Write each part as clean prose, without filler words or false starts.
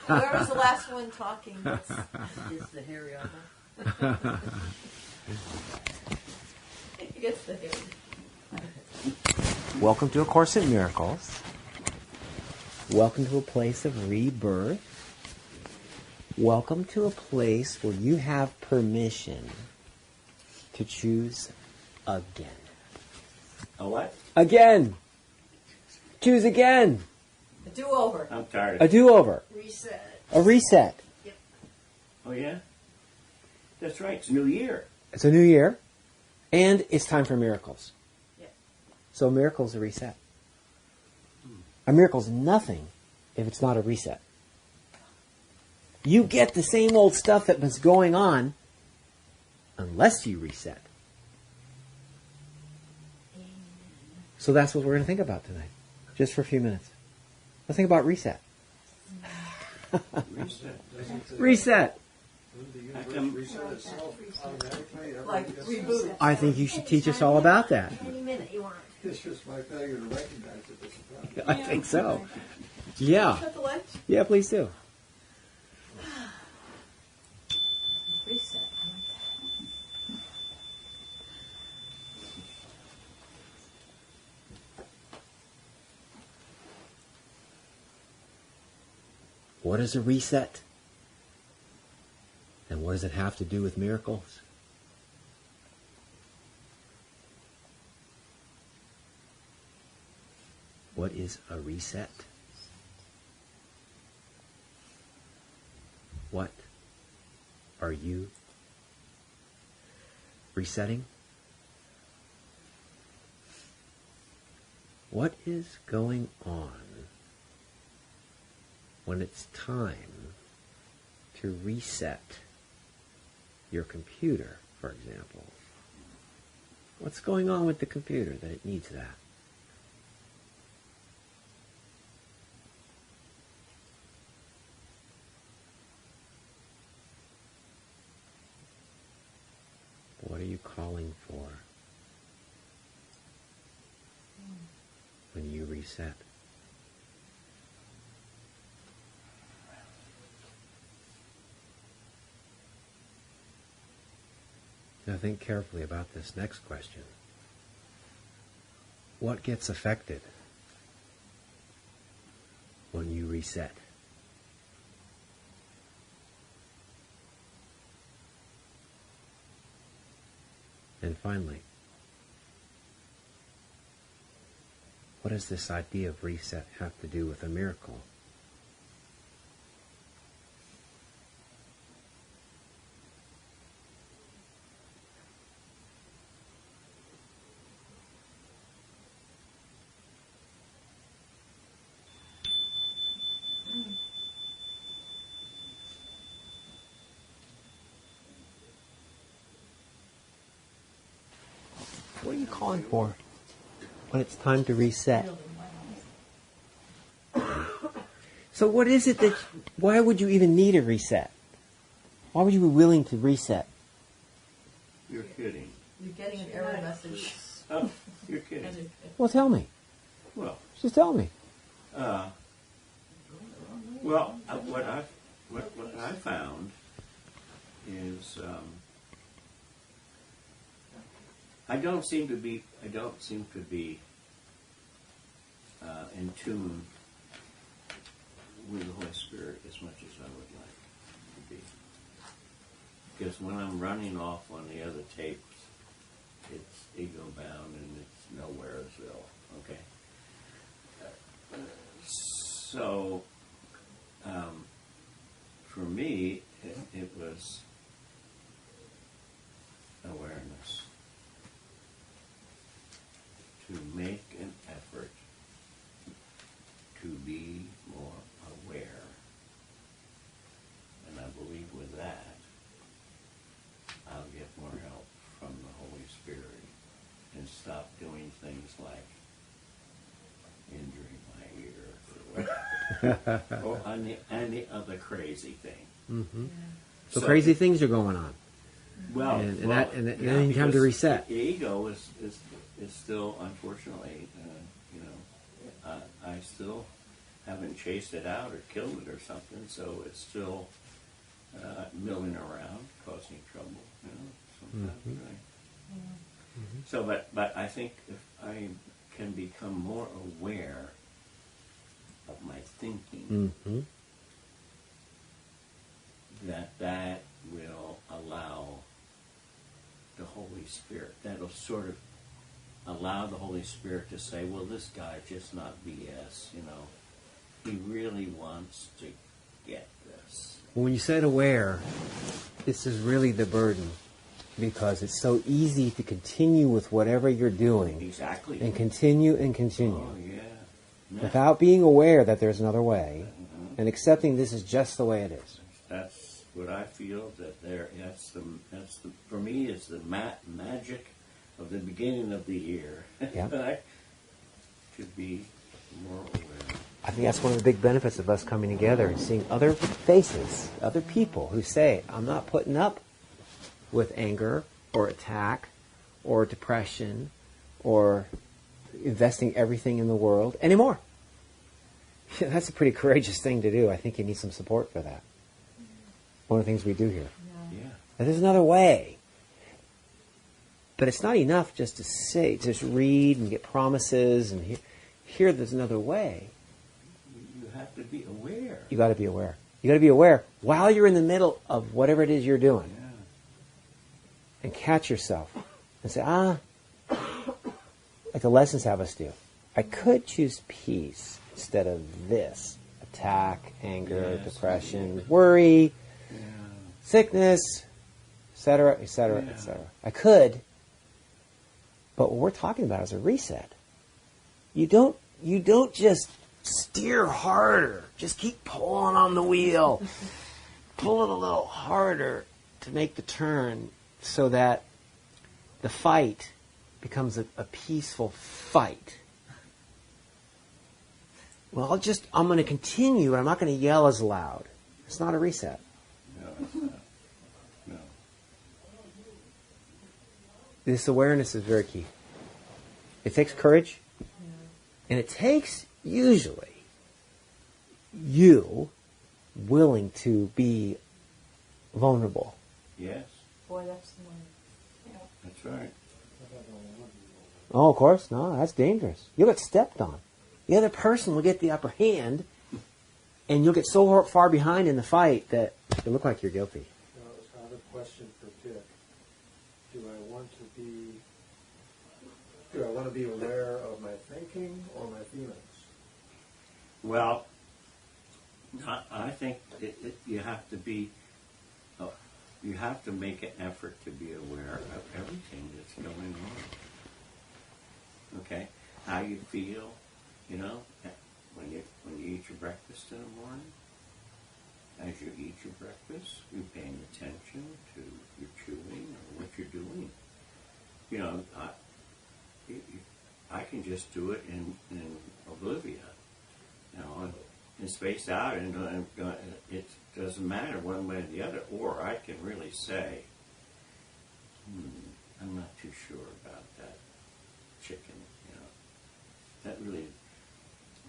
Whoever's the last one talking Is the hairy elbow. He gets the hairy. Welcome to A Course in Miracles. Welcome to a place of rebirth. Welcome to a place where you have permission to choose again. A what? Again! Choose again! A do-over. I'm tired. A do-over. Reset. A reset. Yep. Oh, yeah? That's right. It's a new year. It's a new year, and it's time for miracles. Yep. So a miracle is a reset. A miracle is nothing if it's not a reset. You get the same old stuff that was going on unless you reset. So that's what we're going to think about tonight, just for a few minutes. Let's think about reset. Reset. Reset. Like reboot. I think you should teach us all about that. Any minute you want. It's just my failure to recognize it as a problem. I think so. Yeah. Shut the lights. Yeah, please do. Reset. I like that. What is a reset? And what does it have to do with miracles? What is a reset? What are you resetting? What is going on when it's time to reset your computer, for example? What's going on with the computer that it needs that? What are you calling for when you reset? Now think carefully about this next question. What gets affected when you reset? And finally, what does this idea of reset have to do with a miracle? What are you calling for when it's time to reset? So what is it that, why would you even need a reset? Why would you be willing to reset? You're kidding. You're getting an error message. Oh, you're kidding. Well, tell me. Well, Just tell me. what I found is I don't seem to be in tune with the Holy Spirit as much as I would like to be. Because when I'm running off on the other tapes, it's ego bound and it's nowheresville. Okay. So, for me, it was awareness. To make an effort to be more aware. And I believe with that, I'll get more help from the Holy Spirit and stop doing things like injuring my ear or any other crazy thing. Mm-hmm. So crazy things are going on. Well, and then you have to reset. The ego is still, unfortunately, I still haven't chased it out or killed it or something, so it's still milling around, causing trouble. Sometimes. Right? So, but I think if I can become more aware of my thinking, that will allow the Holy Spirit. That'll sort of allow the Holy Spirit to say, well, this guy's just not BS, He really wants to get this. When you said aware, this is really the burden, because it's so easy to continue with whatever you're doing. Exactly. And continue and continue. Oh, yeah. Without being aware that there's another way, and accepting this is just the way it is. That's what I feel, that's the for me, it's the magic of the beginning of the year. Yeah. I should be more aware. I think that's one of the big benefits of us coming together and seeing other faces, other people who say, I'm not putting up with anger or attack or depression or investing everything in the world anymore. That's a pretty courageous thing to do. I think you need some support for that. One of the things we do here. Yeah. And there's another way. But it's not enough just to say, just read and get promises and hear there's another way. You have to be aware. You got to be aware. You got to be aware while you're in the middle of whatever it is you're doing. Yeah. And catch yourself and say, like the lessons have us do. I could choose peace instead of this. Attack, anger, depression, worry, sickness, etc., etc., etc. I could, but what we're talking about is a reset. You don't just steer harder. Just keep pulling on the wheel. Pull it a little harder to make the turn so that the fight becomes a peaceful fight. Well, I'm going to continue, and I'm not going to yell as loud. It's not a reset. No, it's not. No. This awareness is very key. It takes courage, and it takes, usually, you willing to be vulnerable. Yes, Boy, that's the one. Yeah. that's right. Oh, of course. No, that's dangerous. You'll get stepped on. The other person will get the upper hand, and you'll get so far behind in the fight that it'll look like you're guilty. I have a question for Dick. Do I want to be aware of my thinking or my feelings? Well, I think you have to be. You have to make an effort to be aware of everything that's going on. Okay, how you feel, when you eat your breakfast in the morning. As you eat your breakfast, you're paying attention to your chewing or what you're doing. I can just do it in oblivion, and space out, and it doesn't matter one way or the other. Or I can really say, I'm not too sure about that chicken.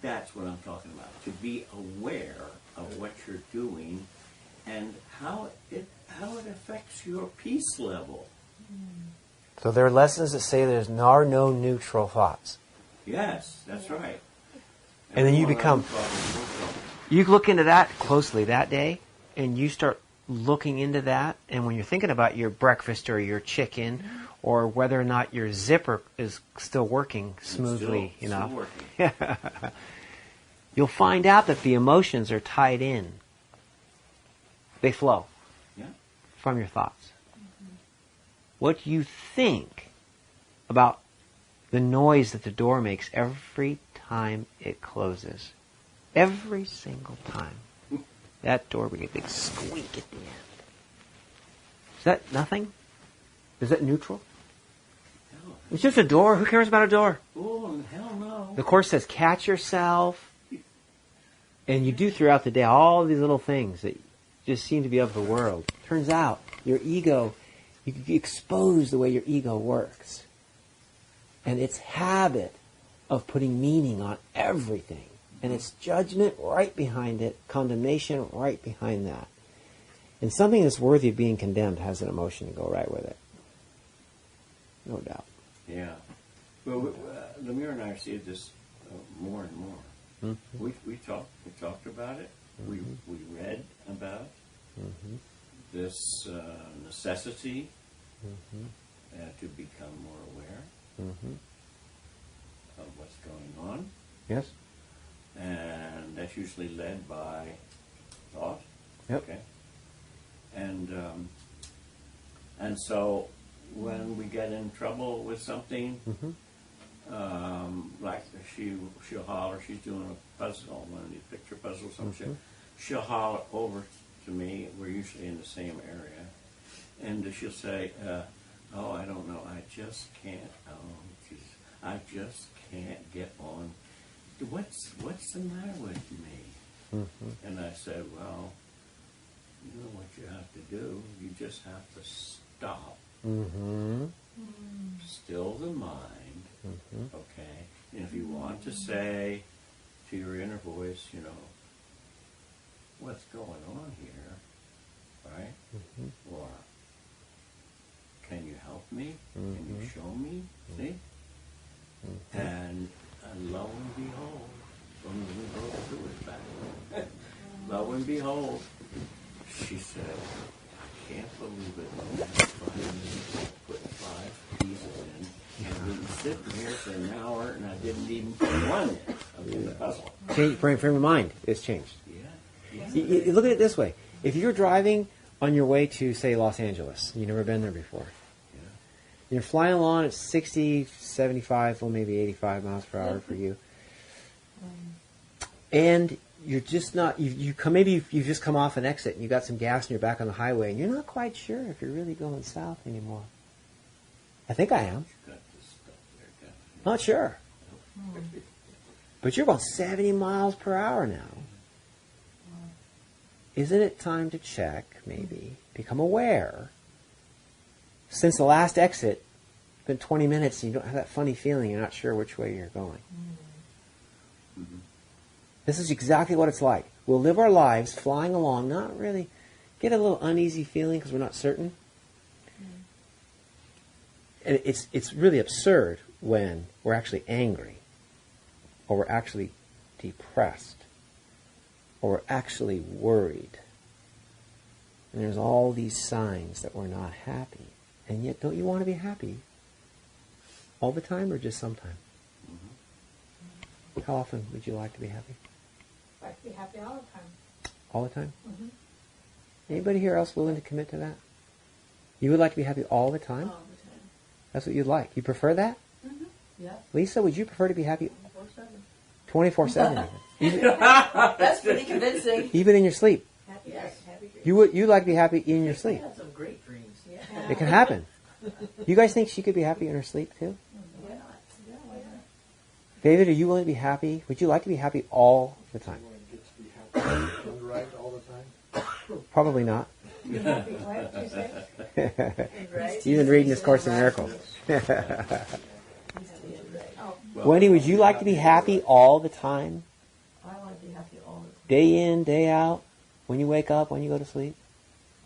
That's what I'm talking about. To be aware of what you're doing and how it affects your peace level. So there are lessons that say there are no neutral thoughts. Yes, that's right. And then you look into that closely that day, and you start looking into that, and when you're thinking about your breakfast or your chicken, or whether or not your zipper is still working smoothly enough, you'll find out that the emotions are tied in. They flow from your thoughts. What you think about the noise that the door makes every time it closes. Every single time. That door will get a big squeak at the end. Is that nothing? Is that neutral? No. It's just a door. Who cares about a door? Oh, hell no. The Course says catch yourself. And you do throughout the day all these little things that just seem to be of the world. Turns out your ego, you expose the way your ego works. And its habit of putting meaning on everything And it's judgment right behind it, condemnation right behind that. And something that's worthy of being condemned has an emotion to go right with it. No doubt. Yeah. Well, Lemire and I see this more and more. Mm-hmm. We talked about it. Mm-hmm. We read about Mm-hmm. this necessity Mm-hmm. to become more aware Mm-hmm. of what's going on, Yes? and that's usually led by thought. Yep. Okay. And so when we get in trouble with something, Mm-hmm. like she'll holler, she's doing a puzzle, one of these picture puzzles, some shit. Mhm. She'll holler over to me. We're usually in the same area, and she'll say, "Oh, I don't know. I just can't. Oh, geez, I just can't get on. What's the matter with me?" Mm-hmm. And I said, "Well, you know what you have to do. You just have to stop, Mm-hmm. still the mind, Mm-hmm. okay? And if you want to say to your inner voice, you know, what's going on here, right? Mm-hmm. Or can you help me? Can you Mhm. show me? See? Mm-hmm. And lo and behold, when we go through it back, lo and behold, she said, I can't believe it. I finally put 5 pieces in, and we've been sitting here for an hour, and I didn't even put one in the puzzle. Frame of mind is changed. Yeah. You look at it this way. If you're driving on your way to, say, Los Angeles, you've never been there before, Yeah. you're flying along at 60, 75, well, maybe 85 miles per hour for you, and you're just not, maybe you've just come off an exit and you got some gas and you're back on the highway and you're not quite sure if you're really going south anymore. I think I am. Got this stuff there, got it. Not sure. But you're going 70 miles per hour now. Isn't it time to check, maybe, become aware? Since the last exit, it's been 20 minutes and you don't have that funny feeling, you're not sure which way you're going. Mhm. This is exactly what it's like. We'll live our lives flying along, not really, get a little uneasy feeling because we're not certain. And it's really absurd when we're actually angry, or we're actually depressed, or we're actually worried. And there's all these signs that we're not happy. And yet, don't you want to be happy all the time or just sometime? How often would you like to be happy? I'd like to be happy all the time. All the time? Mm-hmm. Anybody here else willing to commit to that? You would like to be happy all the time? All the time. That's what you'd like. You prefer that? Mm-hmm. Yeah. Lisa, would you prefer to be happy 24/7. 24/7 even? That's pretty convincing. Even in your sleep? Happy, yes. Happy dreams. You'd like to be happy in your sleep? I had some great dreams. Yeah. It can happen. You guys think she could be happy in her sleep too? Why not? Yeah, why not? David, are you willing to be happy? Would you like to be happy all the time? You want to get to be happy and right all the time? Probably not. Be happy. What did you say? Right? You've been reading this Course in Miracles. Oh, Wendy, would you like to be happy all the time? I want to be happy all the time. Day in, day out? When you wake up, when you go to sleep?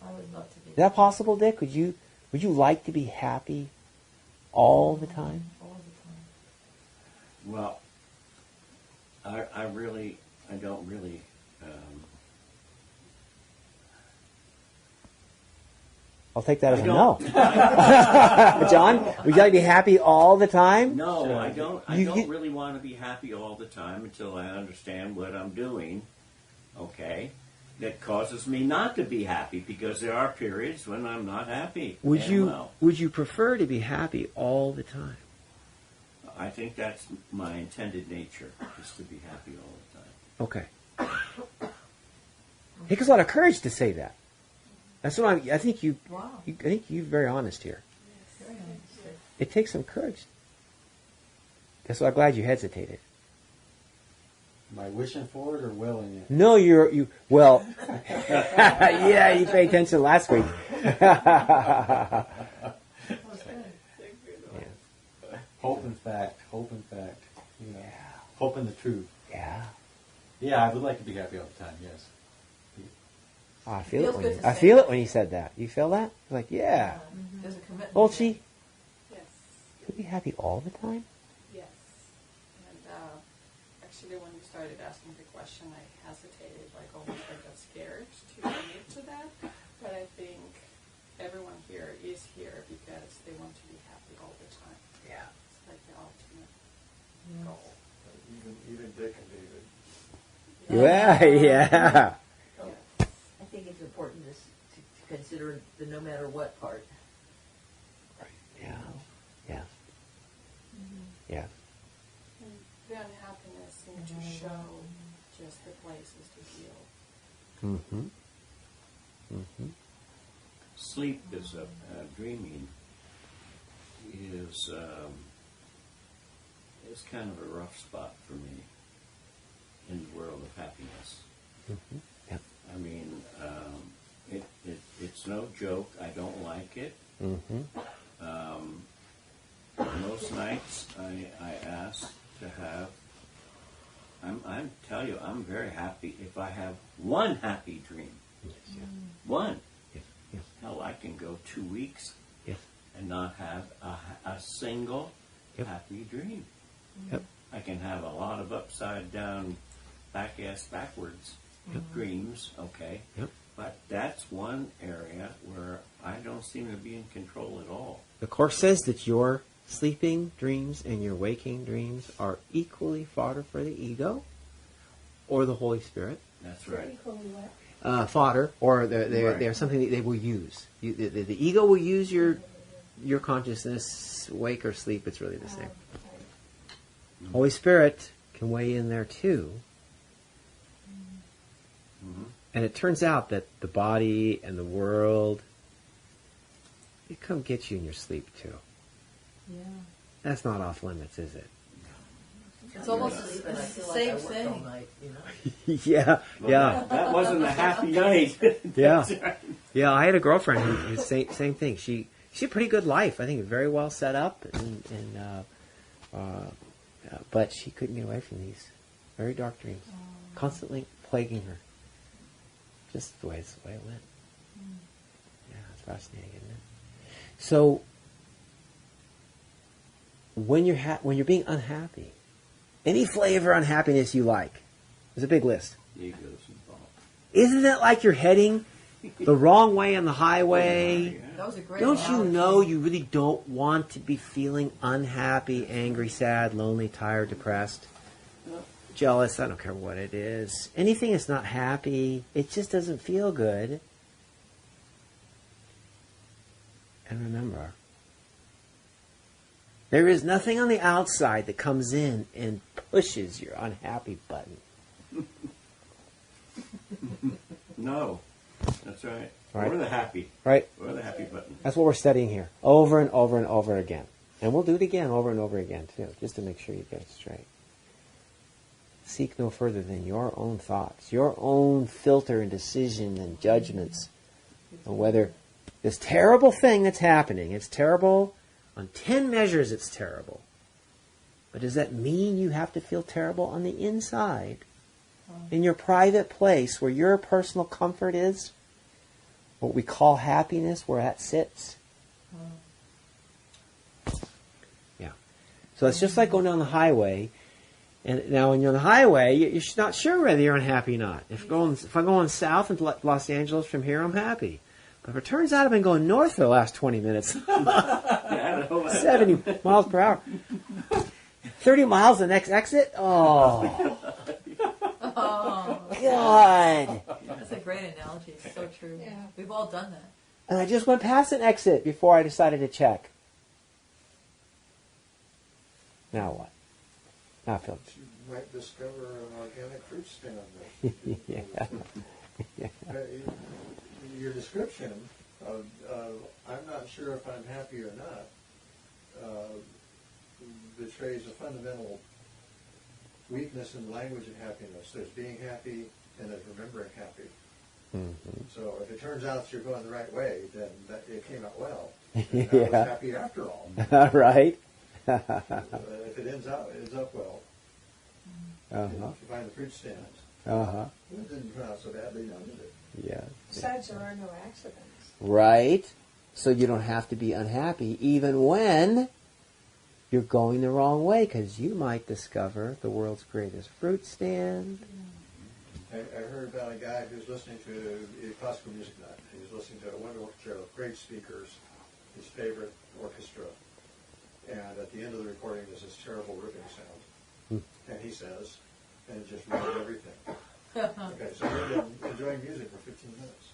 I would love to be. Is that possible, Dick? Would you like to be happy all the time? All the time. Well, I don't really. I'll take that as I a don't- no. John, would you like to be happy all the time? No, I don't. I You- don't you- really want to be happy all the time until I understand what I'm doing. Okay, that causes me not to be happy because there are periods when I'm not happy. Would And, you well, would you prefer to be happy all the time? I think that's my intended nature, is to be happy all the time. Okay. It takes a lot of courage to say that. That's what I think you. Wow. I think you're very honest here. Very nice. It takes some courage. That's why I'm glad you hesitated. Am I wishing for it or willing it? No, you. Well, yeah, you paid attention last week. That was good. Hope and fact. You know, hope in the truth. Yeah. Yeah, I would like to be happy all the time, yes. Oh, I feel it Feels when good you, to I say feel that. it when you said that. You feel that? Like, yeah. There's a commitment. Olchi, Yes, could be happy all the time? yes. And actually, when you started asking the question, I hesitated, like almost I got scared to commit to that. But I think everyone here is here because they want to be happy all the time. Yeah. It's like the ultimate goal. Even Dick and David. Yeah, yeah. I think it's important to consider the no matter what part. Yeah. Yeah. Yeah. And the unhappiness seems to show just the places to heal. Mm-hmm. Mm-hmm. Sleep is dreaming is kind of a rough spot for me in the world of happiness. Mm-hmm. Yep. I mean, it's no joke. I don't like it. Mm-hmm. Most nights I ask to have. I'm tell you, I'm very happy if I have one happy dream. Yes, yes, One. yes, yes, Hell, I can go 2 weeks yes. and not have a single Yep. happy dream. Yep. I can have a lot of upside down, backwards dreams, okay? Yep. But that's one area where I don't seem to be in control at all. The Course says that your sleeping dreams and your waking dreams are equally fodder for the ego or the Holy Spirit. That's right. Fodder, or Right. they're something that they will use. The ego will use your consciousness, wake or sleep. It's really the same. Holy Spirit can weigh in there too. Mm-hmm. And it turns out that the body and the world, it come get you in your sleep too. Yeah. That's not off limits, is it? It's almost Sleep, the and I feel same like I worked all thing. night, you know? Yeah, Well, yeah, That wasn't a happy night. yeah, That's right. yeah. I had a girlfriend who same thing. She had a pretty good life. I think very well set up, but she couldn't get away from these very dark dreams, constantly plaguing her. Just the way it went. Yeah, it's fascinating, isn't it? So when you're being unhappy, any flavor of unhappiness you like, there's a big list. Ego's involved. Isn't it like you're heading the wrong way on the highway? That was a great Don't you analogy. know you really don't want to be feeling unhappy, angry, sad, lonely, tired, depressed, jealous? I don't care what it is. Anything that's not happy, it just doesn't feel good. And remember, there is nothing on the outside that comes in and pushes your unhappy button. No. That's right. Right. We're the happy. Right? We're the happy button. That's what we're studying here, over and over and over again. And we'll do it again, over and over again, too, just to make sure you get it straight. Seek no further than your own thoughts, your own filter and decision and judgments on whether this terrible thing that's happening, it's terrible, on 10 measures it's terrible. But does that mean you have to feel terrible on the inside? In your private place where your personal comfort is? What we call happiness, where that sits? Yeah. So it's just like going down the highway. And now when you're on the highway, you're not sure whether you're unhappy or not. If I'm going south into Los Angeles from here, I'm happy. But if it turns out I've been going north for the last 20 minutes, 70 miles per hour, 30 miles the next exit? Oh, God. That's a great analogy. It's so true. Yeah. We've all done that. And I just went past an exit before I decided to check. Now what? Now I feel... You might discover an organic fruit stand there. Yeah. Your description of I'm not sure if I'm happy or not betrays a fundamental weakness in the language of happiness. There's being happy and there's remembering happy. Mm-hmm. So if it turns out that you're going the right way, then it came out well. And I was happy after all. Right? If it ends up well, Uh-huh. if you find the fruit stands. Uh-huh. It didn't turn out so badly, now did it? Yeah. Besides, there are no accidents. Right? So you don't have to be unhappy even when you're going the wrong way, because you might discover the world's greatest fruit stand. I heard about a guy who's listening to a classical music nut. He was listening to a wonderful orchestra of great speakers, his favorite orchestra. And at the end of the recording, there's this terrible ripping sound. And he says, and it just ruined everything. Okay, so he'd been enjoying music for 15 minutes.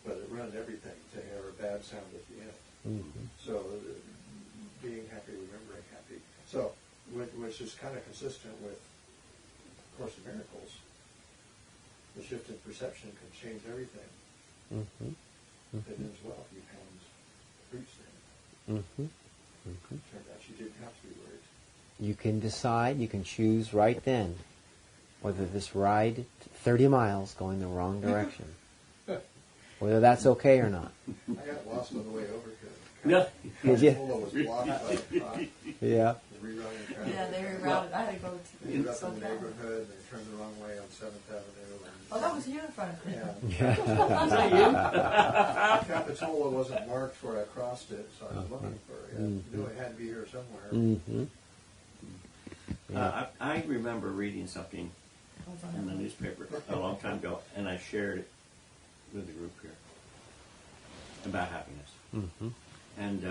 But it ruined everything to have a bad sound at the end. So being happy, remembering happy. So, which is kind of consistent with Course of Miracles. The shift in perception can change everything. It ends well if you pound fruits there. Turned out you didn't have to be worried. You can decide, you can choose right then whether this ride 30 miles going the wrong direction, whether that's okay or not. I got lost on the way over here. Yeah. Did you? Capitola was blocked by a cop. Yeah. Rerouting traffic. Yeah, they rerouted. I had to go They to ended up in some the neighborhood, they turned the wrong way on 7th Avenue. Oh, that was you in front of me. Yeah. Capitola wasn't marked where I crossed it, so I was looking for it. I knew it had to be here somewhere. I remember reading something in the newspaper a long time ago, and I shared it with the group here about happiness. And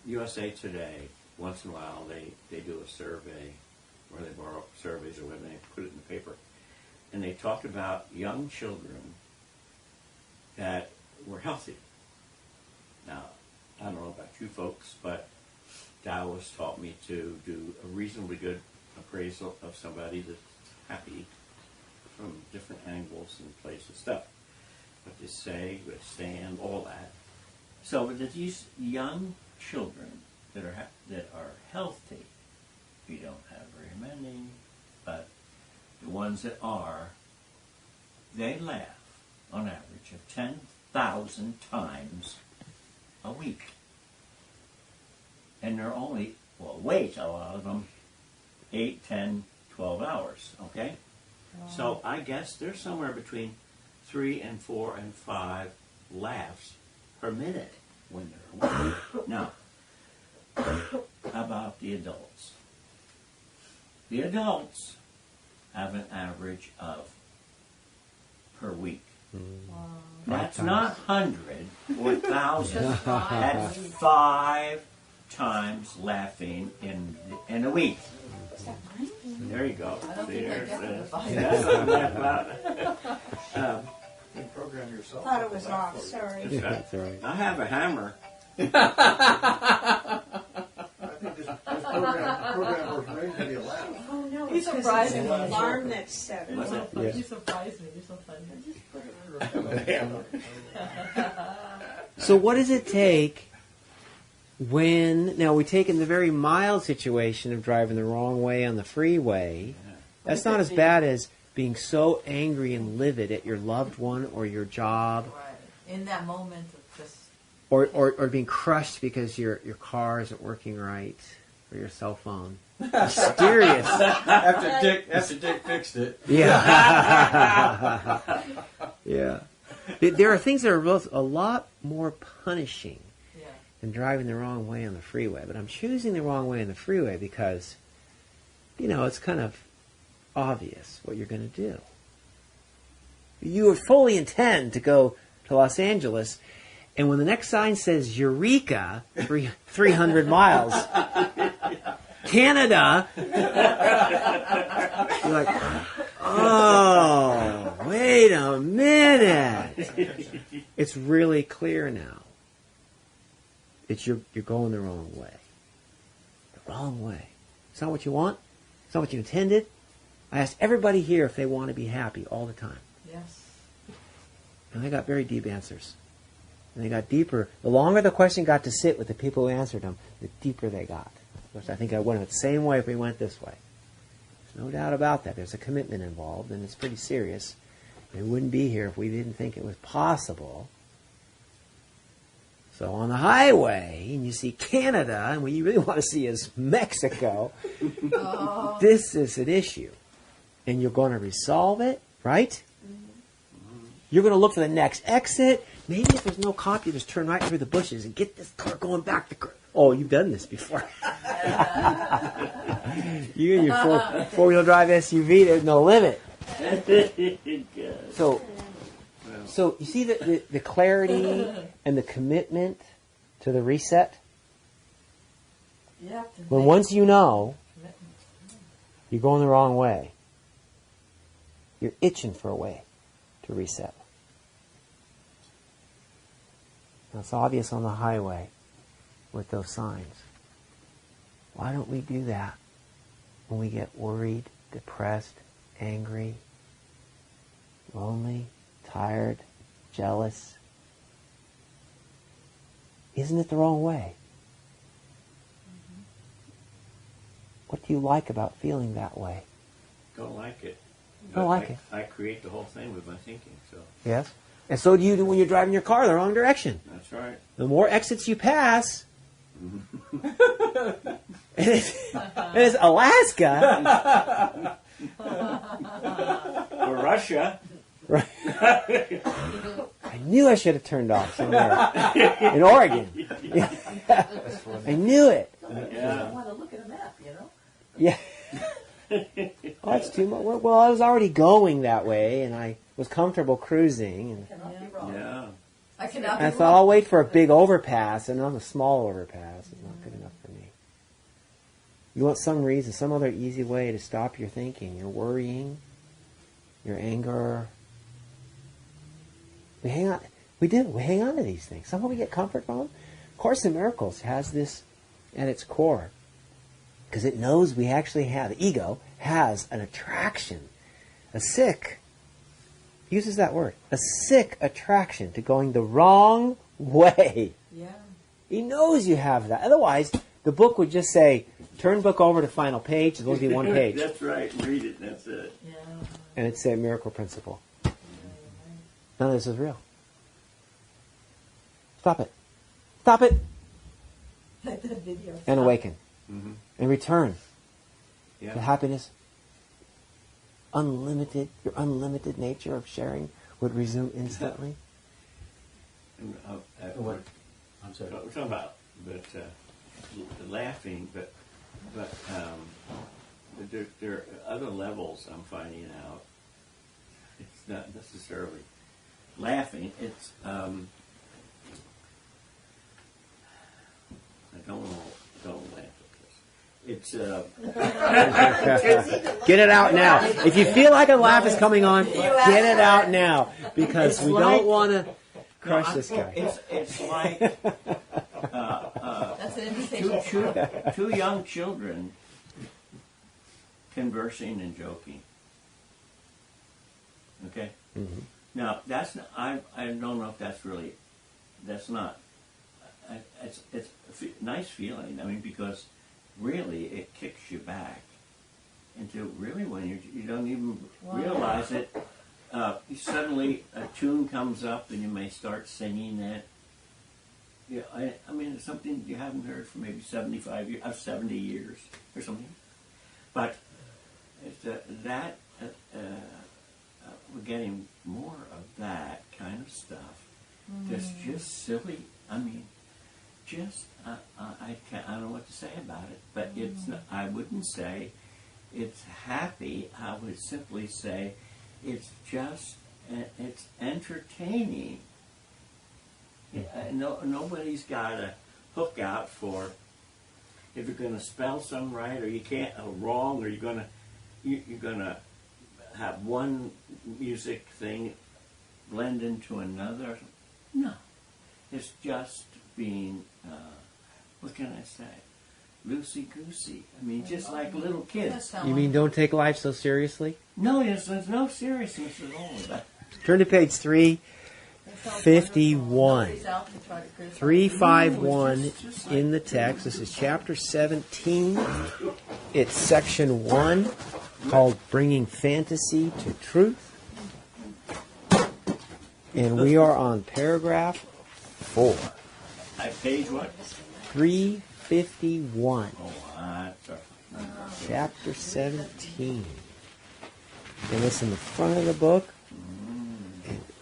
USA Today, once in a while, they do a survey where they borrow surveys or when they put it in the paper. And they talked about young children that were healthy. Now, I don't know about you folks, but Taoist taught me to do a reasonably good appraisal of somebody that's happy from different angles and places, stuff. What they say, what they stand, all that. So that these young children that are healthy, we don't have very many, but the ones that are, they laugh on average of 10,000 times a week. And they're only, wait, a lot of them, 8, 10, 12 hours, okay? Wow. So I guess they're somewhere between 3 and 4 and 5 laughs per minute when they're awake. Now, about the adults. The adults have an average of per week. Wow. Five That's times. not 100 or 1,000. That's 5 times laughing in a week. Is that mine? There you go. I don't See, think I there's get the- the five. that's what I'm laughing about. You can program yourself. Thought it was off. Sorry. That's right. I have a hammer. I think this program was made to be a laugh. Oh no! He It's because surprised it's me. an alarm that set it. What's that? Yeah. You surprised me. You're so funny. So what does it take when, now we take in the very mild situation of driving the wrong way on the freeway, that's not as bad as being so angry and livid at your loved one or your job, Right. In that moment of just. or being crushed because your car isn't working right, or your cell phone. Mysterious. After Dick fixed it. Yeah. Yeah. There are things that are both a lot more punishing Yeah. than driving the wrong way on the freeway. But I'm choosing the wrong way on the freeway because, it's kind of obvious what you're going to do. You would fully intend to go to Los Angeles, and when the next sign says Eureka, 300 miles, Canada, you're like, oh, wait a minute. It's really clear now. You're going the wrong way. The wrong way. It's not what you want. It's not what you intended. I asked everybody here if they want to be happy all the time. Yes. And they got very deep answers. And they got deeper. The longer the question got to sit with the people who answered them, the deeper they got. Which I think I would have the same way if we went this way. There's no doubt about that. There's a commitment involved, and it's pretty serious. We wouldn't be here if we didn't think it was possible. So on the highway, and you see Canada, and what you really want to see is Mexico, Oh. this is an issue. And you're going to resolve it, right? You're going to look for the next exit. Maybe if there's no cop, you just turn right through the bushes and get this car going back to... Oh, you've done this before. You and your four-wheel drive SUV, there's no limit. So you see the clarity and the commitment to the reset? You have to When make once you know commitments. you're going the wrong way, you're itching for a way to reset. Now, it's obvious on the highway with those signs. Why don't we do that when we get worried, depressed, angry, lonely, tired, jealous? Isn't it the wrong way? What do you like about feeling that way? Don't like it. Don't like it. I create the whole thing with my thinking, so Yes. And so do you when you're driving your car the wrong direction. that's right. The more exits you pass, and it's Alaska. For Russia, Right. I knew I should have turned off somewhere in Oregon. I knew it. Sometimes you Yeah. don't want to look at a map, you know? Yeah. Oh, that's too much. Well, I was already going that way, and I was comfortable cruising, and Cannot be wrong. yeah. I cannot be I thought wrong. I'll wait for a big overpass, and on a small overpass is not good enough for me. You want some reason, some other easy way to stop your thinking, your worrying, your anger. We hang on. We do. We hang on to these things. Somehow we get comfort from them. Course in Miracles has this at its core, because it knows we actually have, the ego has an attraction, a sick, uses that word, a sick attraction to going the wrong way. Yeah. He knows you have that. Otherwise, the book would just say, turn book over to final page, there's going to be one page. That's right. Read it. That's it. Yeah. And it'd say miracle principle. None of this is real. Stop it. Stop it. Like that video. And awaken. Mm-hmm. And return Yeah. to happiness. Unlimited, your unlimited nature of sharing would resume instantly. And, What? I'm sorry. we're talking about, laughing, but there are other levels I'm finding out. It's not necessarily laughing. It's I don't laugh at this. It's Get it out now. If you feel like a laugh is coming on, get it out now. Because It's we like- don't want to crush this guy. It's like That's an invitation. two young children conversing and joking. Okay. Mhm. Now that's not, I don't know if that's really that's not. It's a nice feeling. I mean, because really it kicks you back into really when you don't even realize it. Suddenly a tune comes up and you may start singing it. Yeah, I mean it's something you haven't heard for maybe 70 years or something. But it's we're getting more of that kind of stuff. Just silly. I mean, just I don't know what to say about it. But it's not, I wouldn't say it's happy. I would simply say it's just it's entertaining. Nobody's got a hook out for if you're going to spell something right or you can't wrong, or you're gonna have one music thing blend into another. No, it's just being what can I say, loosey goosey. I mean, just like little kids. You mean don't take life so seriously? No, there's no seriousness at all. But Turn to page 351. 351 in the text. This is chapter 17. It's section 1 called Bringing Fantasy to Truth. And we are on paragraph 4. Page what? 351. Oh, that's Chapter 17. And it's in the front of the book.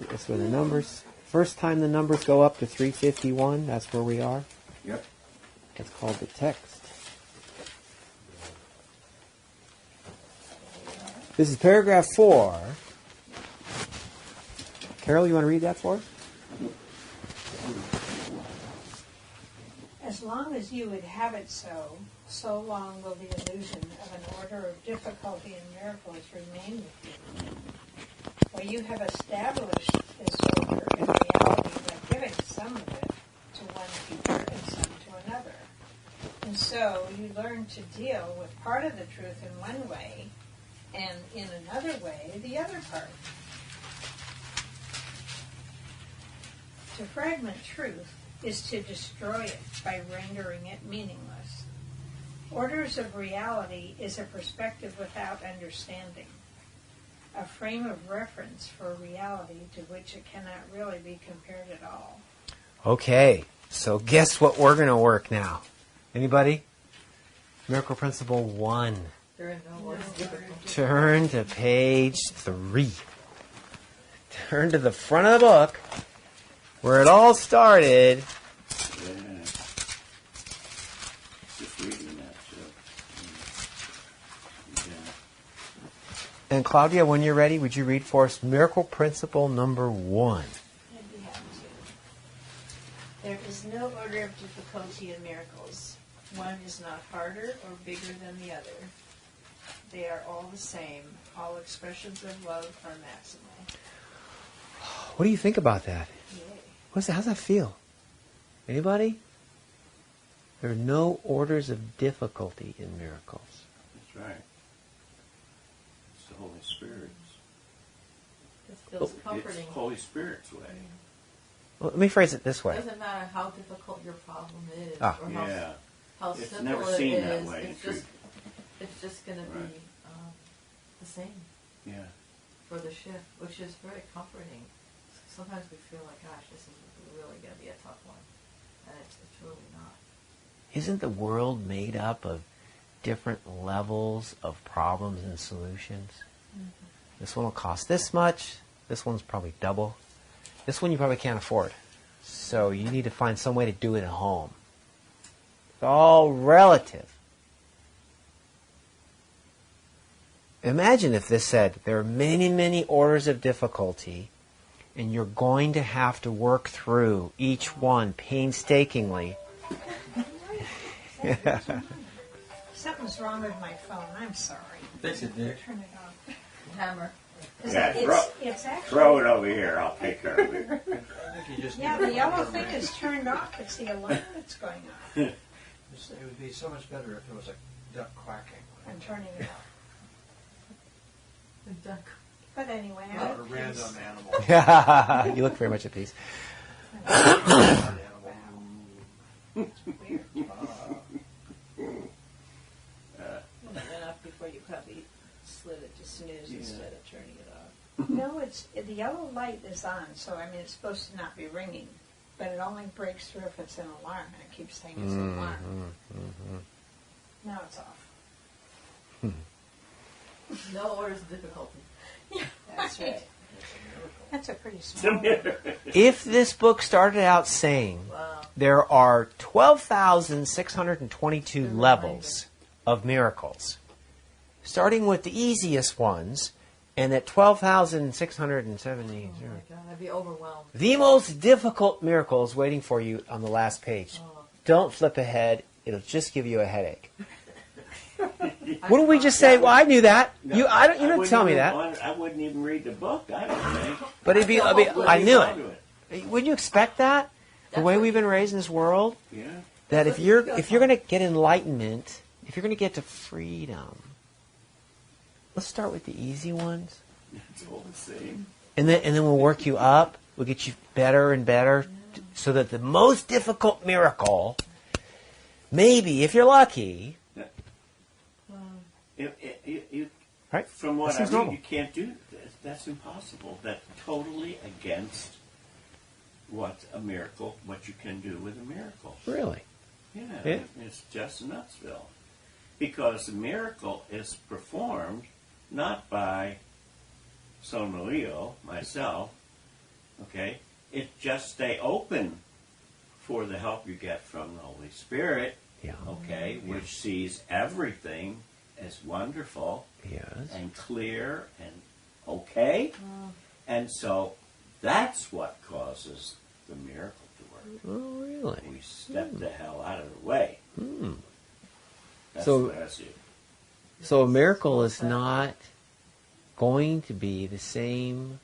That's where the numbers, first time the numbers go up to 351, that's where we are. Yep. It's called the text. This is paragraph 4. Carol, you want to read that for us? As long as you would have it so, so long will the illusion of an order of difficulty and miracles remain with you. For you have established this order in reality by giving some of it to one teacher and some to another. And so you learn to deal with part of the truth in one way, and in another way, the other part. To fragment truth is to destroy it by rendering it meaningless. Orders of reality is a perspective without understanding, a frame of reference for reality to which it cannot really be compared at all. Okay, so guess what we're going to work now? Anybody? Miracle Principle 1. There are no words difficult. Turn to page 3. Turn to the front of the book where it all started. Yeah. Just reading that, so. Yeah. And Claudia, when you're ready, would you read for us Miracle Principle number 1? I'd be happy to. There is no order of difficulty in miracles. One is not harder or bigger than the other. They are all the same. All expressions of love are maximal. What do you think about that? Yay. How's that feel? Anybody? There are no orders of difficulty in miracles. That's right. It's the Holy Spirit's. This feels comforting. It's Holy Spirit's way. Well, let me phrase it this It way. doesn't matter how difficult your problem is Ah. or Yeah. how It's simple never it seen is. that way in It's just going to Right. be the same Yeah. for the shift, which is very comforting. Sometimes we feel like, gosh, this is really going to be a tough one. And it's really not. Isn't the world made up of different levels of problems and solutions? Mm-hmm. This one will cost this much. This one's probably double. This one you probably can't afford. So you need to find some way to do it at home. It's all relative. Imagine if this said, there are many, many orders of difficulty, and you're going to have to work through each one painstakingly. Something's wrong with my phone. I'm sorry. Fix it, Dick. Turn it off. Hammer. Yeah, It's actually... throw it over here. I'll take care of it. I think you just Yeah, need the to yellow remember thing that. is turned off. It's the alarm that's going off. It would be so much better if it was a duck quacking. I'm turning it off. The duck. But anyway, Not a random animal. You look very much at peace. An animal. it's weird. When it went off before, you probably slid it to snooze instead of turning it off. No, the yellow light is on, so I mean it's supposed to not be ringing, but it only breaks through if it's an alarm, and it keeps saying it's an alarm. Now it's off. No orders of difficulty. Yeah, That's right. That's a pretty small. If this book started out saying Wow. there are 12,622 levels of miracles, starting with the easiest ones, and at 12,670, Oh my God, I'd be overwhelmed. the most difficult miracles waiting for you on the last page. Oh. Don't flip ahead. It'll just give you a headache. What did we just say? Well, I knew that. You don't tell me that. I wouldn't even read the book, I don't think. But it'd be, I knew it. it. Wouldn't you expect that? The way we've been raised in this world? Yeah. That if you're going to get enlightenment, if you're going to get to freedom, let's start with the easy ones, It's all the same. and then we'll work you up. We'll get you better and better, so that the most difficult miracle, maybe if you're lucky, right? From what That I seems read, normal. you can't do that. That's impossible. That's totally against what's a miracle, what you can do with a miracle. Really? Yeah, it's just Nutsville. Because the miracle is performed not by Sonolio, myself, okay? It's just stay open for the help you get from the Holy Spirit, Yeah. okay, which sees everything as wonderful Yes. and clear and okay. And so that's what causes the miracle to work. Oh, really? We step the hell out of the way. Hmm. That's So- what I see. So a miracle is not going to be the same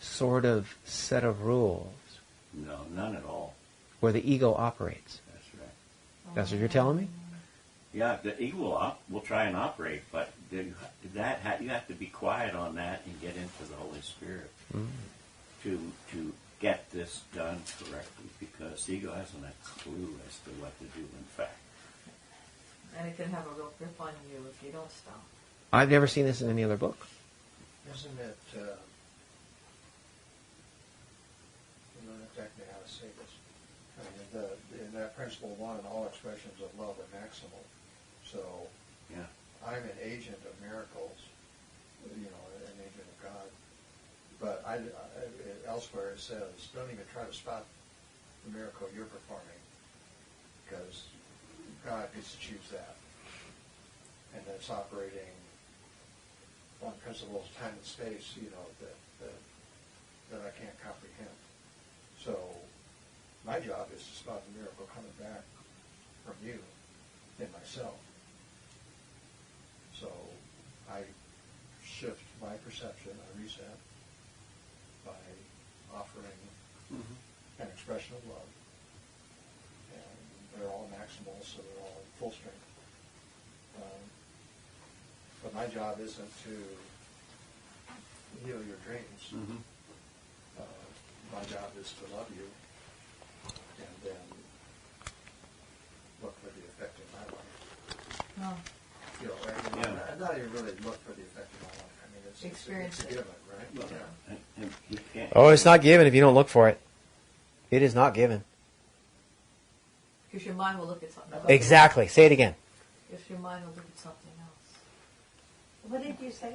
sort of set of rules No, none at all. where the ego operates. That's right. That's what you're telling me? Yeah, the ego will try and operate, but you have to be quiet on that and get into the Holy Spirit to get this done correctly, because the ego hasn't a clue as to what to do. In fact, And it can have a real grip on you if you don't stop. I've never seen this in any other book. Isn't it, I don't know exactly how to say this. I mean, in that principle one, all expressions of love are maximal. So, yeah, I'm an agent of miracles, an agent of God. But elsewhere it says, don't even try to spot the miracle you're performing, because God gets to choose that. And that's operating on principles of time and space, that I can't comprehend. So my job is to spot the miracle coming back from you in myself. So I shift my perception, I reset, by offering an expression of love. And they're all maximal, so they're all full strength. But my job isn't to heal your dreams. My job is to love you and then look for the effect in my life. Oh. Not even really look for the effect in my life. I mean, it's Experience a it. given, right? Yeah. and you can't. Oh, it's not given if you don't look for it. It is not given. Because your mind will look at something else. Exactly. Say it again. If your mind will look at something else. What did you say?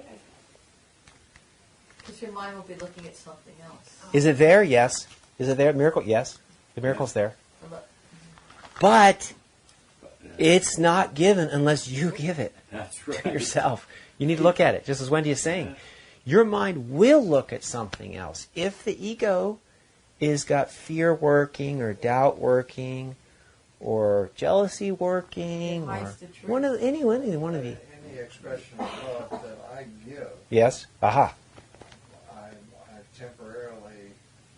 Because your mind will be looking at something else. Is it there? Yes. Is it there? Miracle? Yes. The miracle's there. But But it's not given unless you give it That's right. to yourself. You need to look at it, just as Wendy is saying. Your mind will look at something else. If the ego is got fear working or doubt working or jealousy working It or hides the truth. any one of you. Any expression of love that I give, Yes? Aha. I've temporarily,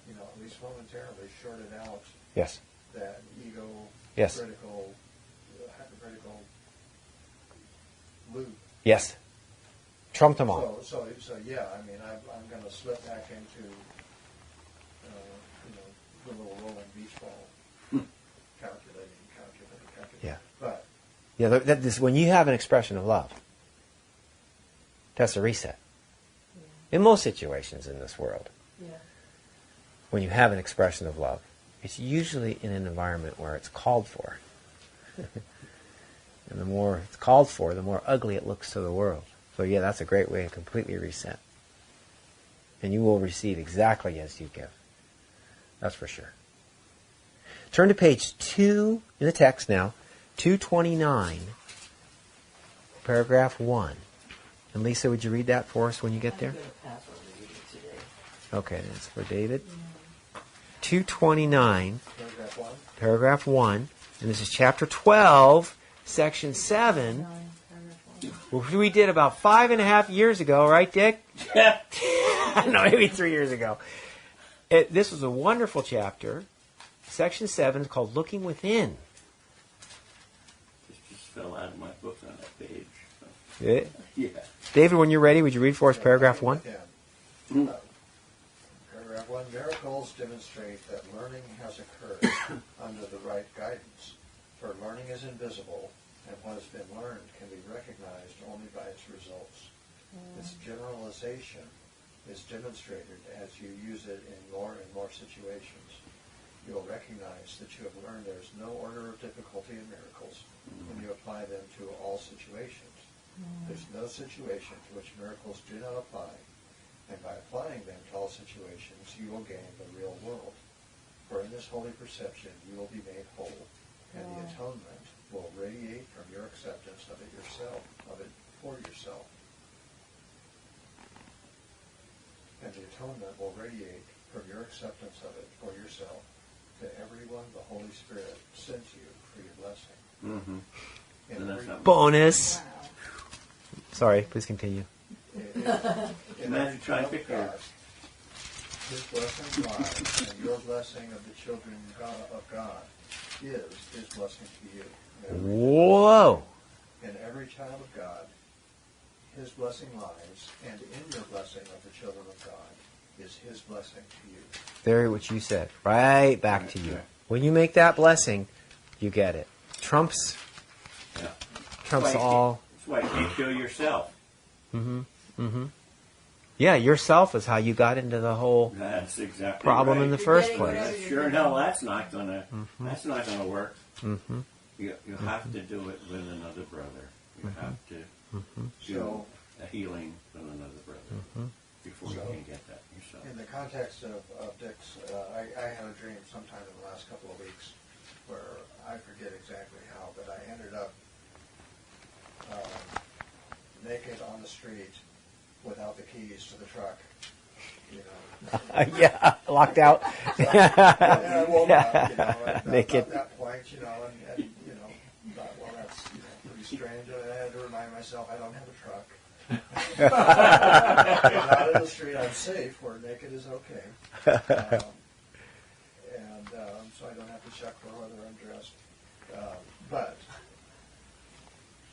at least momentarily, shorted out Yes. that ego, Yes. hypocritical loop. Yes. Trumped them all. So yeah, I mean, I'm going to slip back into, the little rolling beach ball, calculating. Yeah. But Yeah, this, when you have an expression of love, that's a reset. In most situations in this world, yeah. when you have an expression of love, it's usually in an environment where it's called for. And the more it's called for, the more ugly it looks to the world. So yeah, that's a great way to completely reset. And you will receive exactly as you give. That's for sure. Turn to page 2 in the text now, 229, paragraph 1. And Lisa, would you read that for us when you get there? I'm going to pass on the reading today. Okay, that's for David. 229, paragraph 1. paragraph 1, and this is chapter 12, section 7, 9, paragraph 1. which we did about 5.5 years ago, right, Dick? No, maybe 3 years ago. This was a wonderful chapter. Section 7 is called Looking Within. This just fell out of my book on that page. Eh? Yeah. David, when you're ready, would you read for us paragraph 1? Paragraph 1, miracles demonstrate that learning has occurred under the right guidance. For learning is invisible, and what has been learned can be recognized only by its results. Its generalization is demonstrated as you use it in more and more situations. You'll recognize that you have learned there's no order of difficulty in miracles when you apply them to all situations. There's no situation to which miracles do not apply, and by applying them to all situations, you will gain the real world. For in this holy perception, you will be made whole, and the atonement will radiate from your acceptance of it yourself, of it for yourself. And the atonement will radiate from your acceptance of it for yourself to everyone the Holy Spirit sent you for your blessing. Mm-hmm. In And that's every- not- Bonus. Wow. Sorry, please continue. in Imagine every trying child to of pick her. God, His blessing lies, and your blessing of the children of God is His blessing to you. Whoa. In every child of God, His blessing lies, and in your blessing of the children of God is His blessing to you. There, what you said. Right back to you. Right. When you make that blessing, you get it. Trumps Yeah. trumps That's why you all. That's why you can't kill yourself. Yeah, yourself is how you got into the whole That's exactly problem right. in the You're first getting place. whatever Sure in hell, that's not gonna work. Mm-hmm. You have to do it with another brother. You have to do So, a healing with another brother before you can get that yourself. in the context of Dick's, I had a dream sometime in the last couple of weeks where I forget exactly how, but I ended up naked on the street without the keys to the truck. You know. Yeah, locked out. And I woke up, Naked. at that point, and thought, well, that's pretty strange. And I had to remind myself I don't have a truck. Out in the street, I'm safe. Where naked is okay. So I don't have to check for whether I'm dressed. But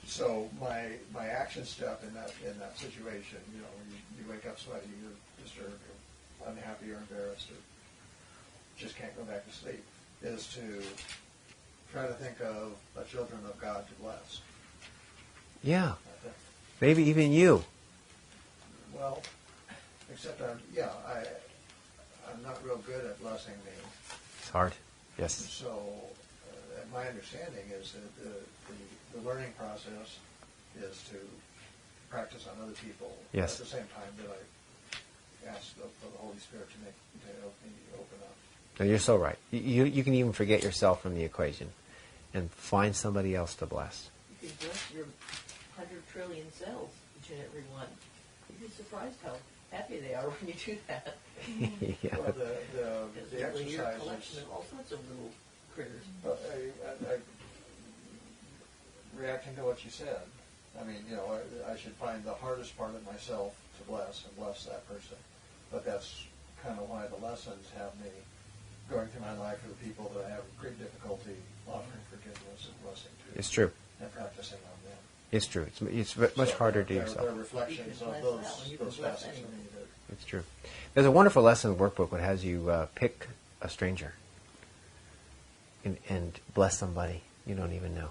so my action step in that situation, when you wake up sweaty, you're disturbed, you're unhappy, or embarrassed, or just can't go back to sleep, is to try to think of the children of God to bless. Yeah, I think. maybe even you. Well, except I'm not real good at blessing me. It's hard. Yes. So my understanding is that the learning process is to practice on other people. Yes. At the same time that I ask the Holy Spirit to help me open up. No, you're so right. You can even forget yourself from the equation and find somebody else to bless. You can bless your 100 trillion cells, each and every one. You'd be surprised how happy they are when you do that. Yeah. Well, the It's really your exercise collection is. of all sorts of little critters. I reacting to what you said, I should find the hardest part of myself to bless and bless that person. But that's kind of why the lessons have me going through my life for the people that I have great difficulty offering forgiveness and blessing to. It's true. And practicing on them. It's true. It's much So harder to do they're yourself. reflections You of can bless that one, you can those bless facets of anyone. me that It's true. There's a wonderful lesson workbook that has you pick a stranger and bless somebody you don't even know.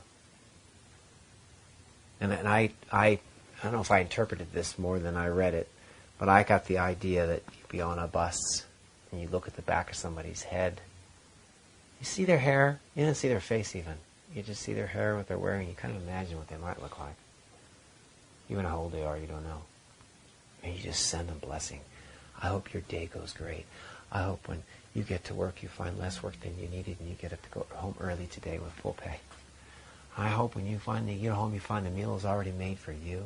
And I don't know if I interpreted this more than I read it, but I got the idea that you'd be on a bus and you look at the back of somebody's head. You see their hair. You don't see their face even. You just see their hair, what they're wearing. You kind of imagine what they might look like. Even how old they are, you don't know. And you just send them blessing. I hope your day goes great. I hope when you get to work, you find less work than you needed and you get up to go home early today with full pay. I hope when you get home, you find the meal is already made for you.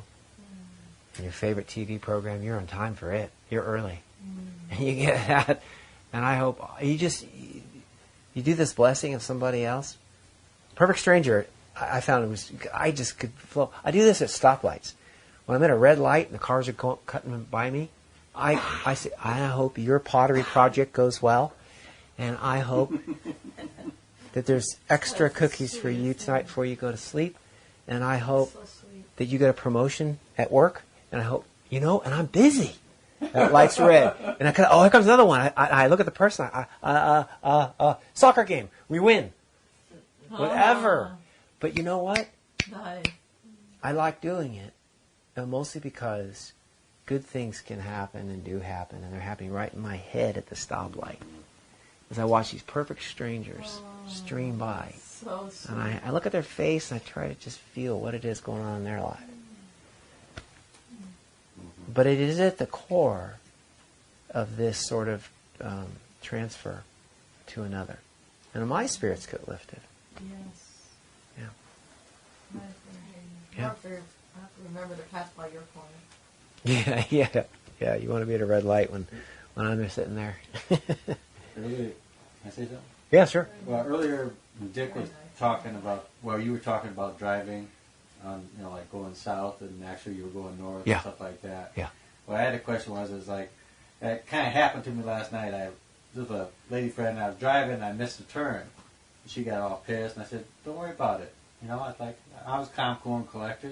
And your favorite TV program, you're on time for it. You're early. And you get that. And I hope you do this blessing of somebody else. Perfect stranger, I found I just could flow. I do this at stoplights. When I'm at a red light and the cars are cutting by me, I say, I hope your pottery project goes well, and I hope that there's extra cookies for you tonight before you go to sleep, and I hope So sweet. that you get a promotion at work, and I hope, and I'm busy. That light's red. And here comes another one. I look at the person, soccer game, we win. Whatever. But you know what? Nice. I like doing it, mostly because good things can happen and do happen, and they're happening right in my head at the stoplight. As I watch these perfect strangers stream by. So sweet. And I look at their face and I try to just feel what it is going on in their life. But it is at the core of this sort of transfer to another. And my spirits get lifted. Yes. Yeah. I Yeah. have to remember to pass by your corner. Yeah. You want to be at a red light when I'm there sitting there. Earlier, can I say something? Yeah, sure. Well, earlier Dick was talking about, you were talking about driving, like going south, and actually you were going north Yeah. and stuff like that. Yeah. Well, I had a question it kind of happened to me last night. I was with a lady friend, and I was driving, and I missed a turn. And she got all pissed, and I said, don't worry about it. I was calm, cool, and collected.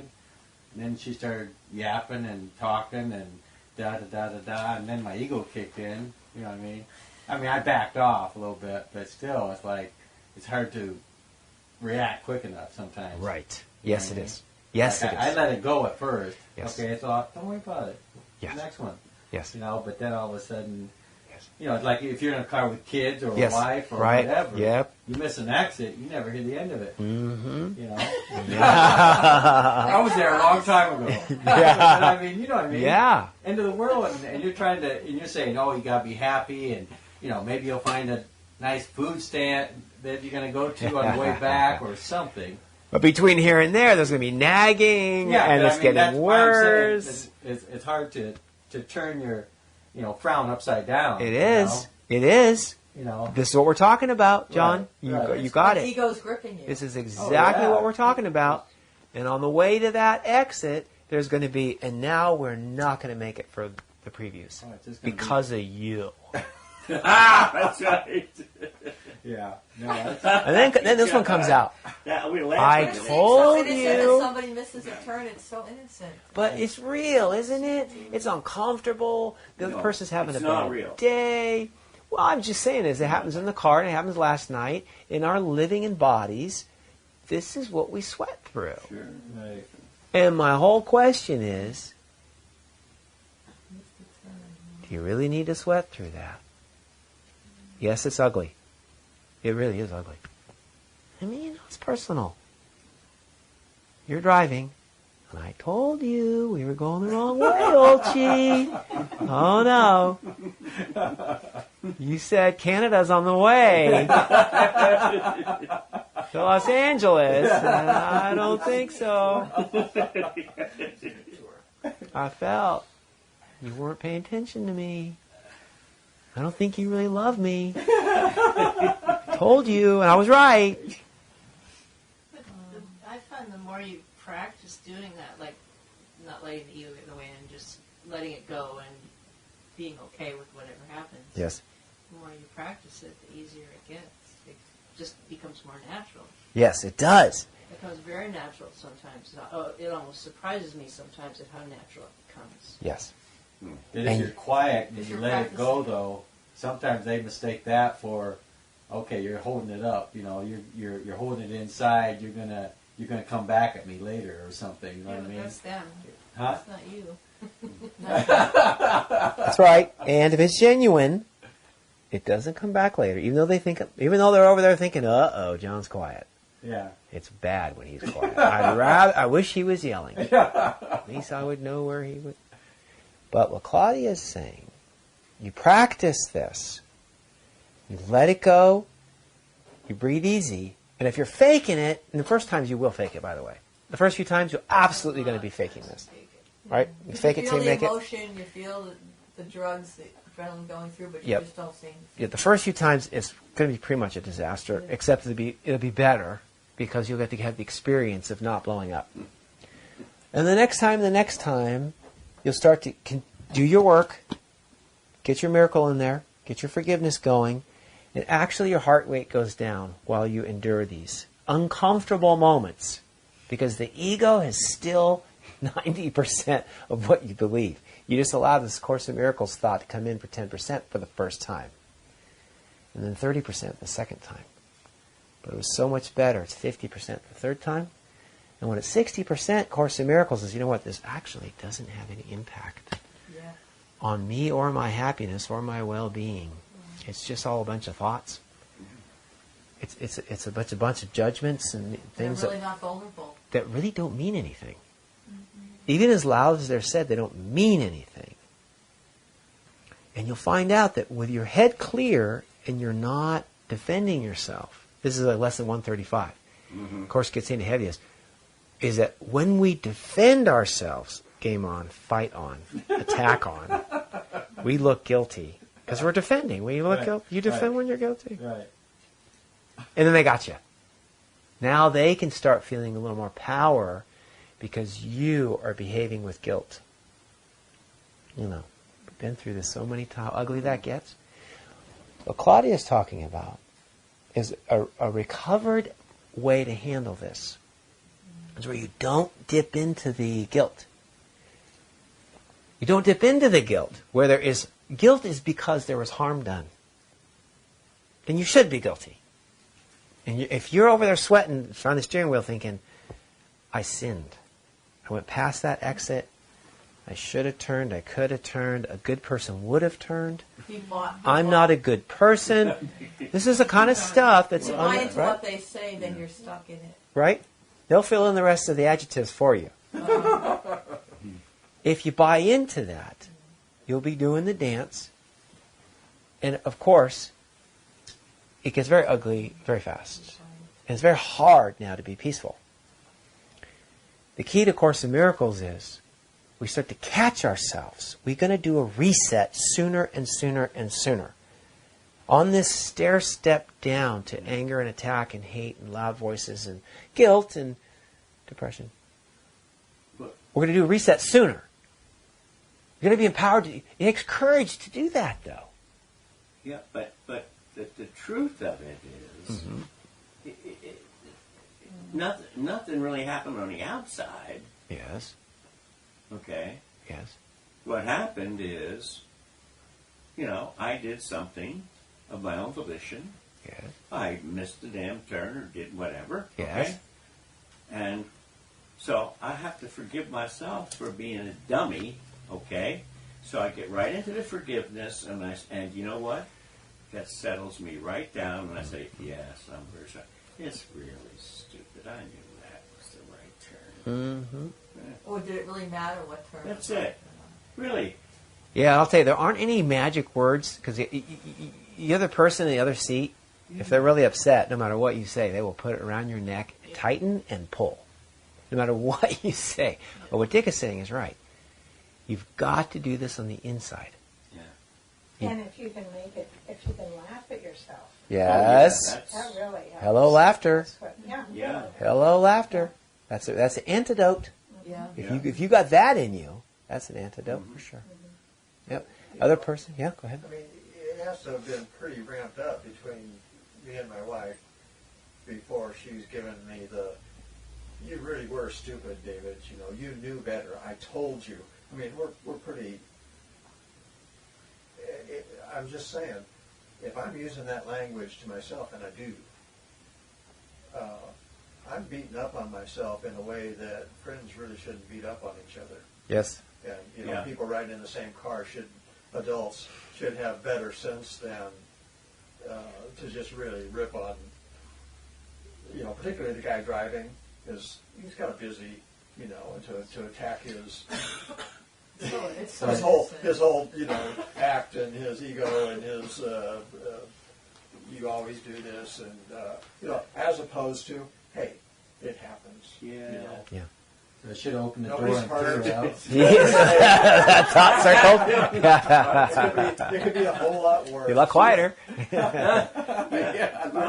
And then she started yapping and talking and da-da-da-da-da, and then my ego kicked in, you know what I mean? I backed off a little bit, but still, it's hard to react quick enough sometimes. Right. You know Yes, what it I mean? is. Yes, it is. I let it go at first. Yes. Okay, I thought, don't worry about it. Yes. The next one. Yes. But then all of a sudden, Yes. like if you're in a car with kids or Yes. a wife or Right. whatever, Yep. you miss an exit, you never hear the end of it. Mm-hmm. I was there a long time ago. Yeah. But you know what I mean? Yeah. End of the world, and you're you're saying, oh, you got to be happy, and maybe you'll find a nice food stand that you're going to go to on the way back or something. But between here and there, there's going to be nagging, and but it's getting that's why I'm saying worse. It's hard to turn your frown upside down. It is. It is. This is what we're talking about, John. Right. You got The it. ego's gripping you. This is exactly what we're talking about. And on the way to that exit, there's going to be, and now we're not going to make it for the previews Oh, it's just gonna because of you. That's right. Yeah. No, that's, And then this one comes out. Yeah, we I laughed. It's told so innocent you. that somebody misses a turn. It's so innocent. But it's real, isn't it? It's uncomfortable. The other No, person's having a it's not bad real. day. Well, I'm just saying it happens in the car, and it happens last night. In our living in bodies, this is what we sweat through. Sure. right. And my whole question is, do you really need to sweat through that? Yes, it's ugly. It really is ugly. It's personal. You're driving, and I told you we were going the wrong way, Olchie. Oh, no. You said Canada's on the way to Los Angeles, and I don't think so. I felt you weren't paying attention to me. I don't think you really love me. Told you, and I was right. I find the more you practice doing that, like not letting the ego get in the way and just letting it go and being okay with whatever happens. Yes. The more you practice it, the easier it gets. It just becomes more natural. Yes, it does. It becomes very natural sometimes. It almost surprises me sometimes at how natural it becomes. Yes. If And- you're quiet and If you you're let it go, practicing. though, sometimes they mistake that for, okay, you're holding it up. You're holding it inside. You're gonna come back at me later or something. You know Yeah, what I but mean? that's them. Huh? That's not you. That's right. And if it's genuine, it doesn't come back later. Even though they're over there thinking, "Uh-oh, John's quiet." Yeah. It's bad when he's quiet. I wish he was yelling. At least I would know where he would. But what Claudia is saying, you practice this. You let it go. You breathe easy. And if you're faking it, and the first times you will fake it, by the way. The first few times, you're absolutely going to be faking this. Right? You fake it You till feel you the make it. emotion, you feel the drugs, the adrenaline going through, but you Yep. just don't see anything. Yeah, the first few times it's going to be pretty much a disaster, except it'll be better because you'll get to have the experience of not blowing up. And the next time, you'll start to do your work, get your miracle in there, get your forgiveness going, and actually your heart rate goes down while you endure these uncomfortable moments because the ego is still 90% of what you believe. You just allow this Course in Miracles thought to come in for 10% for the first time. And then 30% the second time. But it was so much better. It's 50% the third time. And when it's 60%, Course in Miracles is, you know what, this actually doesn't have any impact on me or my happiness or my well-being. It's just all a bunch of thoughts. It's a bunch of judgments and things They're really not vulnerable. that really don't mean anything. Even as loud as they're said, they don't mean anything. And you'll find out that with your head clear and you're not defending yourself, this is like lesson 135. Of course, gets into heaviest, is that when we defend ourselves, game on, fight on, attack on, we look guilty. Because we're defending. When you look Right. guilty, you defend Right. when you're guilty. Right. And then they got you. Now they can start feeling a little more power because you are behaving with guilt. You know, we've been through this so many times. How ugly that gets. What Claudia is talking about is a recovered way to handle this. It's where you don't dip into the guilt. You don't dip into the guilt. Where there is guilt is because there was harm done. And you should be guilty. And if you're over there sweating on the steering wheel thinking, I sinned. I went past that exit. I should have turned. I could have turned. A good person would have turned. I'm not a good person. This is the kind of stuff that's If you buy into right? what they say, then you're stuck in it. Right? They'll fill in the rest of the adjectives for you. If you buy into that, you'll be doing the dance. And of course, it gets very ugly very fast. And it's very hard now to be peaceful. The key to Course in Miracles is we start to catch ourselves. We're going to do a reset sooner and sooner and sooner. On this stair step down to anger and attack and hate and loud voices and guilt and depression. We're going to do a reset sooner. You're going to be empowered. It takes courage to do that, though. Yeah, but the truth of it is, nothing really happened on the outside. Yes. Okay. Yes. What happened is, I did something of my own volition. Yes. I missed the damn turn or did whatever. Yes. Okay? And so I have to forgive myself for being a dummy. Okay. So I get right into the forgiveness, and you know what? That settles me right down, and I say, yes, I'm very sorry. It's really stupid. I knew that was the right turn. Mm-hmm. Or did it really matter what term? That's it. Really. Yeah, I'll tell you, there aren't any magic words, because the other person in the other seat, if they're really upset, no matter what you say, they will put it around your neck, tighten, and pull. No matter what you say. But what Dick is saying is right. You've got to do this on the inside. Yeah. And if you can make it, if you can laugh at yourself. Yes. Oh, yeah, That really helps. Hello, laughter. That's what, yeah. Yeah. Hello, laughter. That's an antidote. Yeah. If you got that in you, that's an antidote for sure. Yep. Other person? Yeah, go ahead. I mean, it has to have been pretty ramped up between me and my wife before she's given me you really were stupid, David. You knew better. I told you. I mean, we're pretty. I'm just saying, if I'm using that language to myself, and I do, I'm beating up on myself in a way that friends really shouldn't beat up on each other. Yes. And people riding in the same car adults should have better sense than to just really rip on. Particularly the guy driving he's kind of busy, and to attack his his whole act and his ego and his you always do this and as opposed to, hey, it happens. Yeah. Yeah. So I should have opened the door Nobody's and clear it out. That thought circle. It could be a whole lot worse. Be a lot quieter.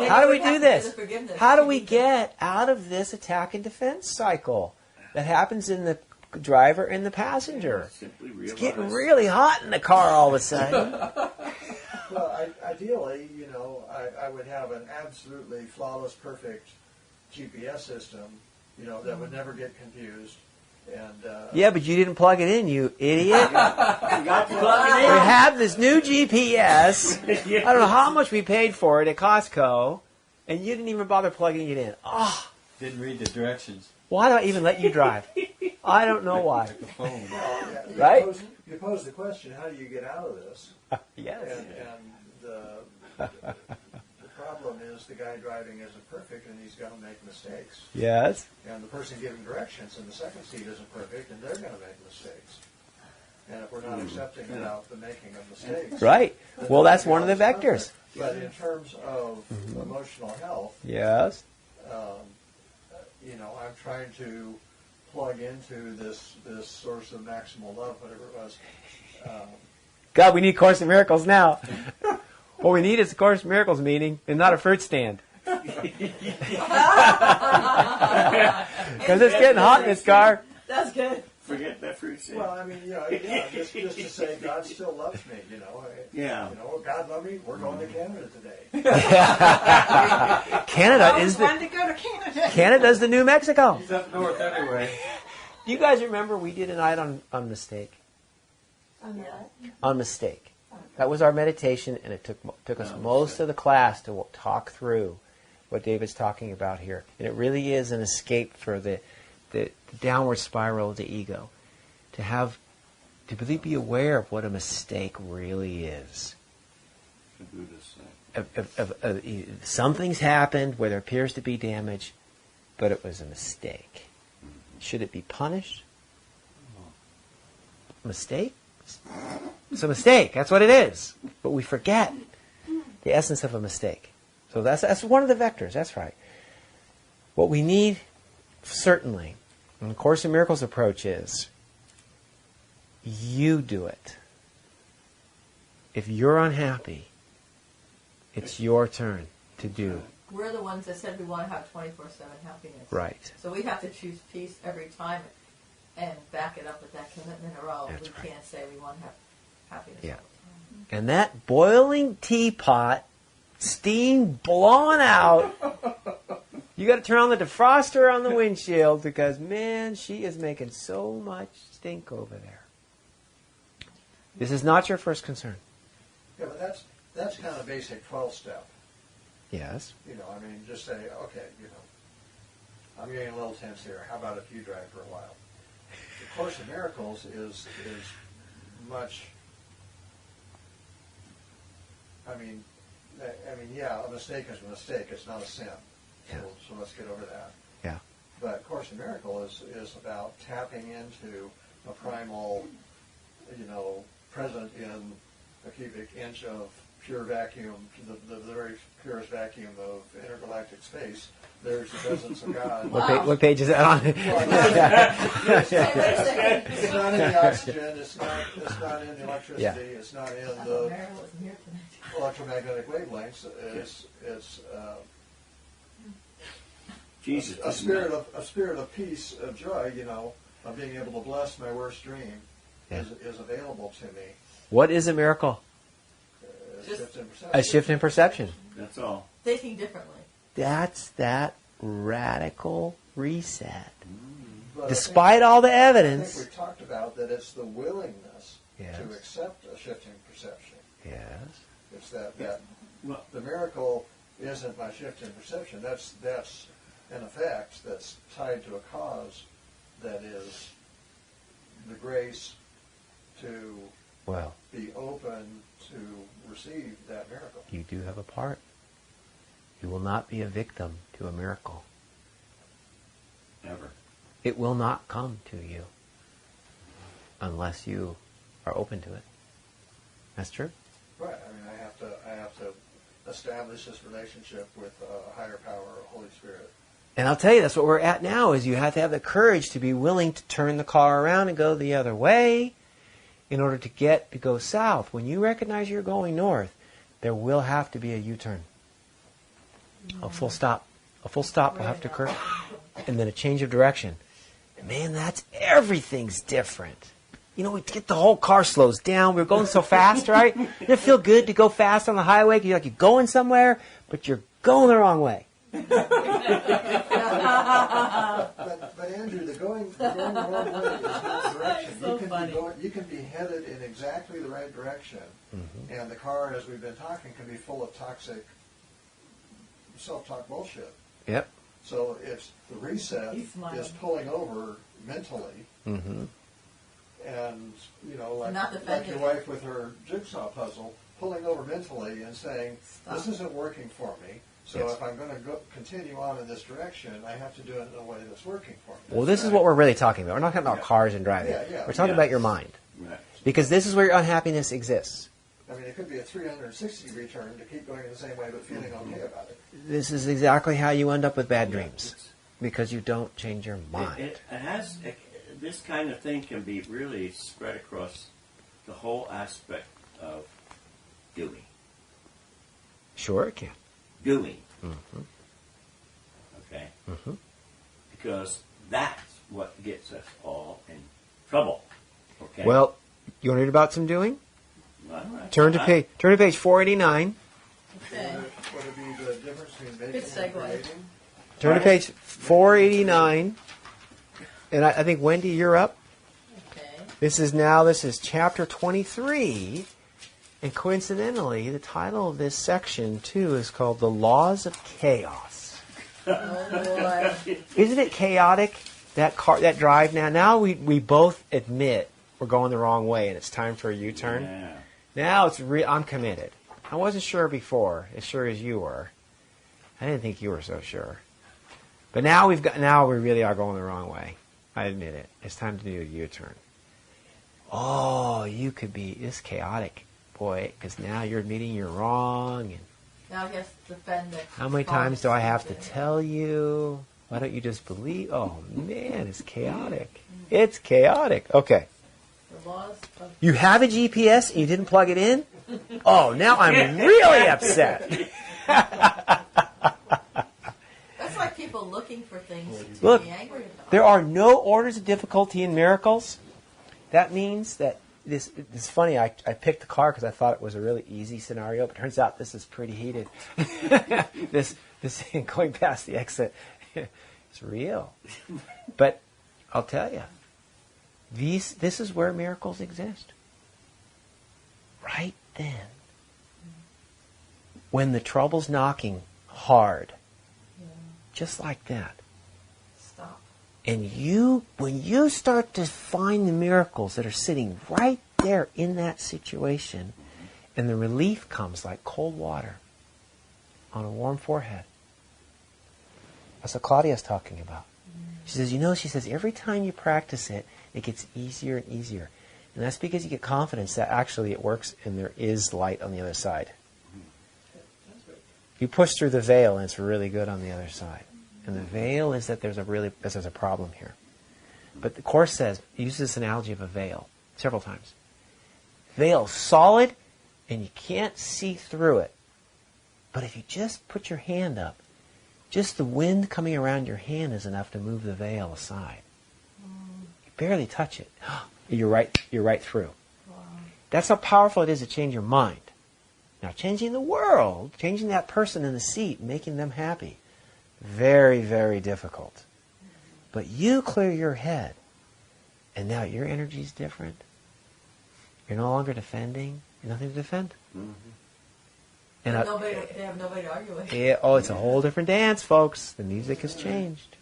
How do we do this? How do we get out of this attack and defense cycle that happens in the driver and the passenger? Simply It's realize. getting really hot in the car all of a sudden. Well, ideally, I would have an absolutely flawless, perfect GPS system, that would never get confused. And Yeah, but you didn't plug it in, you idiot. You got to plug it We in. have this new GPS. I don't know how much we paid for it at Costco, and you didn't even bother plugging it in. Oh, Didn't read the directions. why do I even let you drive? I don't know why. Like the phone. Right? you pose the question, how do you get out of this? Yes. And the problem is the guy driving isn't perfect, and he's going to make mistakes. Yes. And the person giving directions in the second seat isn't perfect, and they're going to make mistakes. And if we're not accepting about the making of mistakes, Right. Well, that's one of the vectors. But in terms of emotional health, Yes. I'm trying to plug into this source of maximal love, whatever it was. God, we need Course in Miracles now. What we need is a Course in Miracles meeting and not a fruit stand. Because it's getting hot in this car. That's good. Forget that fruit stand. Well, I mean, just to say God still loves me, Yeah. God loved me. We're going to Canada today. Canada is Wanted to go to Canada. Canada's the New Mexico. He's up north anyway. Do you guys remember we did a night on mistake? On that. On mistake. That was our meditation, and it took us most of the class to talk through what David's talking about here. And it really is an escape for the downward spiral of the ego. To really be aware of what a mistake really is. The Buddhist say. Something's happened where there appears to be damage, but it was a mistake. Should it be punished? Mistake? It's a mistake. That's what it is. But we forget the essence of a mistake. So that's one of the vectors. That's right. What we need, certainly, in the Course in Miracles approach is, you do it. If you're unhappy, it's your turn to do. We're the ones that said we want to have 24/7 happiness. Right. So we have to choose peace every time and back it up with that commitment, or else That's we right. can't say we want to have happiness Yeah. all the time. And that boiling teapot, steam blowing out, you got to turn on the defroster on the windshield because, man, she is making so much stink over there. This is not your first concern. Yeah, but that's kind of basic 12-step. Yes. Just say, okay, I'm getting a little tense here. How about if you drive for a while? The Course in Miracles is much. A mistake is a mistake. It's not a sin. Yeah. So let's get over that. Yeah. But Course in Miracles is about tapping into a primal, present in a cubic inch of pure vacuum, the very purest vacuum of intergalactic space. There's the presence of God. What page is that on? It's not in the oxygen. It's not in the electricity. Yeah. It's not in I thought the Meryl wasn't here tonight. electromagnetic wavelengths. It's Jesus. a spirit of peace, of joy. Of being able to bless my worst dream is available to me. What is a miracle? A shift in perception. A shift in perception. That's all. Thinking differently. That's that radical reset. But Despite all the I evidence. think we talked about that it's the willingness Yes. to accept a shifting perception. Yes. It's that Well, the miracle isn't my shift in perception. That's an effect that's tied to a cause that is the grace to Well, be open to receive that miracle. you do have a part. You will not be a victim to a miracle. never. It will not come to you unless you are open to it. That's true. Right. I have to establish this relationship with a higher power, a Holy Spirit. And I'll tell you, that's what we're at now, is you have to have the courage to be willing to turn the car around and go the other way in order to go south. When you recognize you're going north, there will have to be a U-turn. A full stop. A full stop will have to occur. And then a change of direction. Man, everything's different. We get the whole car slows down. We're going so fast, right? Doesn't it feel good to go fast on the highway? You're going somewhere, but you're going the wrong way. But Andrew, the going the wrong way is not direction. So funny. You can be headed in exactly the right direction, and the car, as we've been talking, can be full of toxic self-talk bullshit. Yep. So it's the reset He's smiling. is pulling over mentally, Mm-hmm. and you know, like, Not like defending your wife with her jigsaw puzzle, pulling over mentally and saying, Stop. this isn't working for me, so Yes. if I'm going to continue on in this direction, I have to do it in a way that's working for me. Well, this is what we're really talking about. We're not talking about cars and driving. Yeah. We're talking about your mind. Right. Because this is where your unhappiness exists. I mean, it could be a 360-degree turn to keep going in the same way but feeling okay about it. This is exactly how you end up with bad dreams. Because you don't change your mind. It has this kind of thing can be really spread across the whole aspect of doing. Sure it can. Doing. Mm-hmm. Okay? Mm-hmm. Because that's what gets us all in trouble. Okay? Well, you want to read about some doing? All right. Turn to page 489. Okay. What would be the difference between making Good and segue. creating? Turn to page 489. And I think, Wendy, you're up. Okay. This is chapter 23. And coincidentally, the title of this section, too, is called The Laws of Chaos. Oh boy. Isn't it chaotic, that drive now? Now we both admit we're going the wrong way and it's time for a U-turn. Yeah. Now I'm committed. I wasn't sure before, as sure as you were. I didn't think you were so sure. But now we really are going the wrong way. I admit it. It's time to do a U-turn. Oh, you could be this chaotic, boy, because now you're admitting you're wrong. And Now he has to defend it. how many times do I have to tell you? Why don't you just believe? Oh, man, it's chaotic. It's chaotic. Okay. The laws of You have a GPS and you didn't plug it in? Oh, now I'm really upset. That's like people looking for things to Look, be angry about. there are no orders of difficulty in miracles. That means that this is funny. I picked the car because I thought it was a really easy scenario, but it turns out this is pretty heated. this thing going past the exit, it's real. But I'll tell you, this is where miracles exist. Right then, when the trouble's knocking hard, just like that. Stop. And when you start to find the miracles that are sitting right there in that situation, and the relief comes like cold water on a warm forehead. That's what Claudia's talking about. She says, every time you practice it, it gets easier and easier. And that's because you get confidence that actually it works and there is light on the other side. You push through the veil and it's really good on the other side. And the veil is that there's a problem here. But the Course says, it uses this analogy of a veil several times. Veil solid and you can't see through it. But if you just put your hand up, just the wind coming around your hand is enough to move the veil aside. You barely touch it. You're right through. Wow. That's how powerful it is to change your mind. Now, changing the world, changing that person in the seat, making them happy, very, very difficult. But you clear your head, and now your energy is different. You're no longer defending. You're nothing to defend. Mm-hmm. And They have nobody to argue with. it's a whole different dance, folks. The music has changed.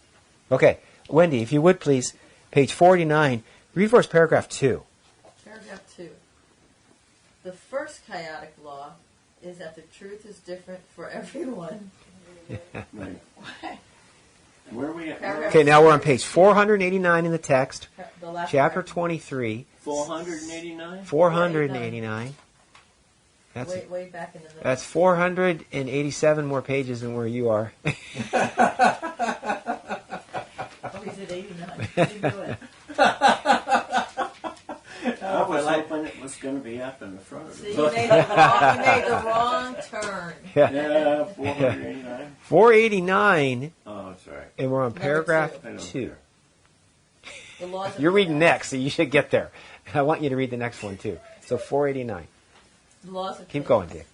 Okay, Wendy, if you would please, page 49, read for us paragraph 2. Paragraph 2. The first chaotic law is that the truth is different for everyone. Right. Where are we at? Paragraph Okay, now we're on page 489 in the text, The last chapter paragraph. 23, 489? 489. That's Way back in the middle. That's 487 more pages than where you are. Oh, he's at 89. You knew it. I was hoping it was going to be up in the front of See, it. you made the wrong turn. Yeah, 489. 489, Oh, that's right. and we're on Number paragraph I don't 2. care. The laws of You're reading chaos. next, so you should get there. I want you to read the next one, too. So 489. The laws of Keep chaos. going, Dave.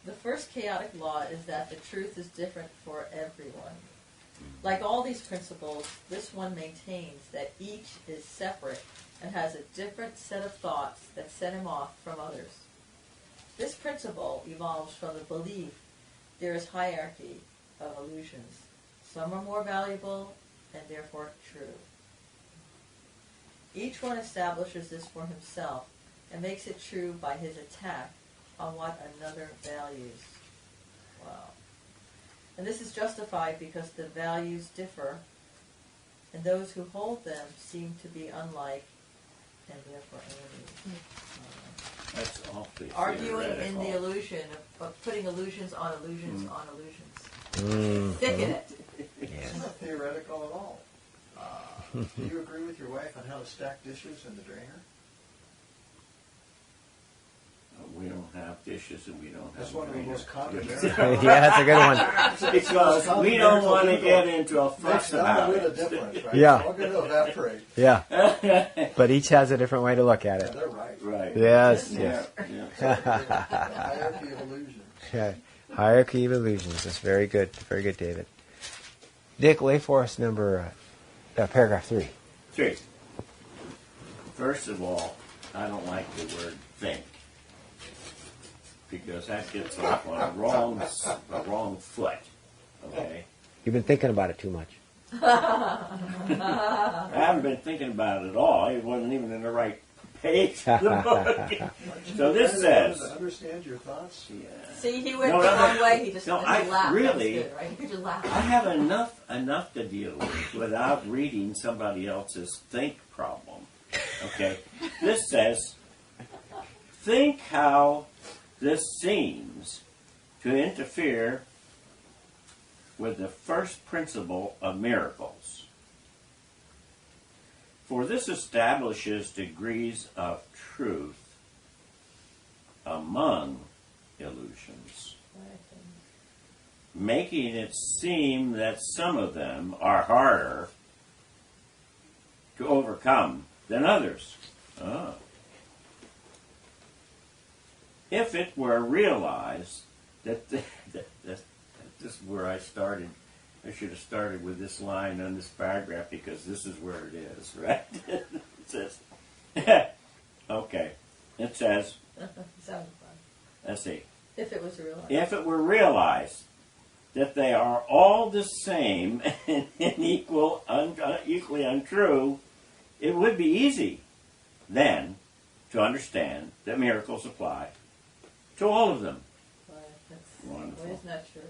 The first chaotic law is that the truth is different for everyone. Like all these principles, this one maintains that each is separate and has a different set of thoughts that set him off from others. This principle evolves from the belief there is hierarchy of illusions. Some are more valuable and therefore true. Each one establishes this for himself and makes it true by his attack on what another values. Wow. And this is justified because the values differ, and those who hold them seem to be unlike, and therefore enemies. That's awfully Arguing in the theoretical. illusion of putting illusions on illusions on illusions. Mm. Thick in it. It's Yes. not theoretical at all. Do you agree with your wife on how to stack dishes in the drainer? We don't have dishes and we don't have That's one of the drainer. most common Yeah, that's a good one. Because we don't want to get into a Makes fuss not about a bit of it. difference, right? Yeah. It's all going to evaporate. Yeah. But each has a different way to look at Yeah, it. they're right. Right. Yes, Yeah. yes. Yeah. The hierarchy of illusions. Okay. Hierarchy of illusions. That's very good. Very good, David. Dick, lay for us paragraph 3. 3. First of all, I don't like the word think, because that gets off on a wrong foot. Okay? You've been thinking about it too much. I haven't been thinking about it at all. It wasn't even in the right page of the book. So this says, To understand your thoughts. yeah. See, he went No, the no, wrong no. way. He just No, he I laughed. really- That's good, right? He just laughed. I have enough to deal with without reading somebody else's think problem. Okay? This says, think how this seems to interfere with the first principle of miracles. For this establishes degrees of truth among illusions, making it seem that some of them are harder to overcome than others. Ah. If it were realized that this is where I started. I should have started with this line on this paragraph because this is where it is, right? It says, okay, it says, Sounded fun. let's see. If it was real. If it were realized that they are all the same and equally untrue, it would be easy then to understand that miracles apply to all of them. Wonderful. Well, isn't that true?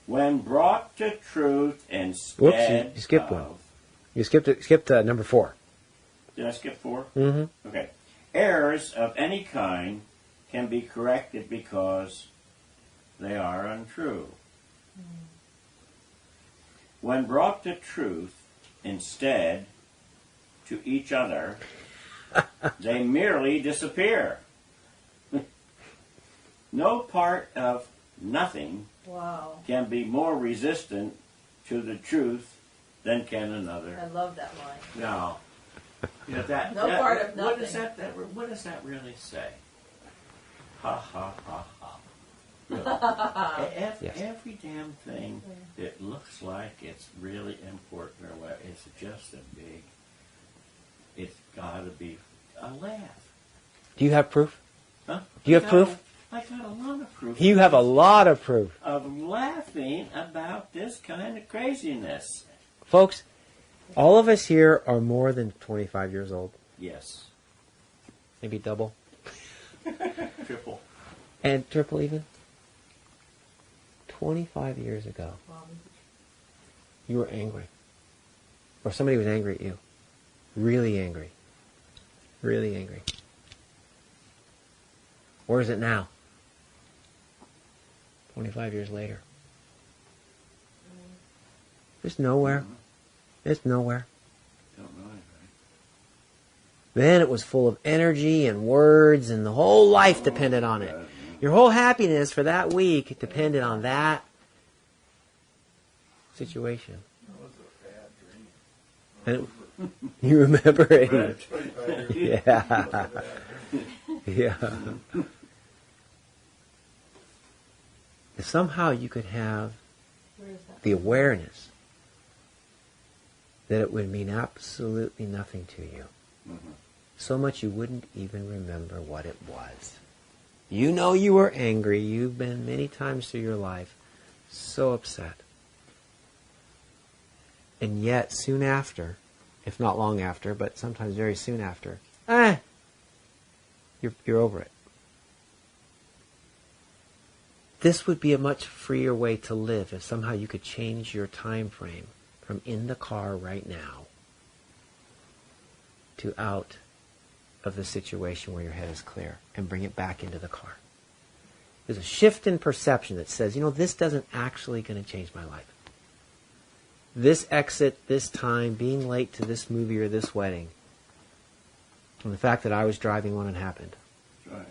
When brought to truth instead Whoops, you skipped one. of... You skipped number 4. Did I skip 4? Mm-hmm. Okay. Errors of any kind can be corrected because they are untrue. When brought to truth instead to each other, they merely disappear. No part of nothing Wow. can be more resistant to the truth than can I another. love that line. No. Yeah, that, No that- part of what does nothing. what does that really say? Ha ha ha ha. Really. Yes. Every damn thing that looks like it's really important or what, it's just a big, it's gotta be a laugh. Do you have proof? Huh? Do you have proof? I got a lot of proof. You have a lot of proof. Of laughing about this kind of craziness. Folks, all of us here are more than 25 years old. Yes. Maybe double. Triple. And triple even. 25 years ago, Wow. you were angry. Or somebody was angry at you. Really angry. Really angry. Where is it now? 25 years later. It's nowhere. It's nowhere. Don't know anything. Then it was full of energy and words, and the whole life depended on it. Your whole happiness for that week depended on that situation. That was a bad dream. And you remember it? 25 years. Yeah. Yeah. If somehow you could have Where is that? the awareness that it would mean absolutely nothing to you, Mm-hmm. so much you wouldn't even remember what it was. You know you were angry. You've been many times through your life so upset. And yet, soon after, if not long after, but sometimes very soon after, you're over it. This would be a much freer way to live if somehow you could change your time frame from in the car right now to out of the situation where your head is clear and bring it back into the car. There's a shift in perception that says, this doesn't actually going to change my life. This exit, this time, being late to this movie or this wedding, and the fact that I was driving when it happened. That's right.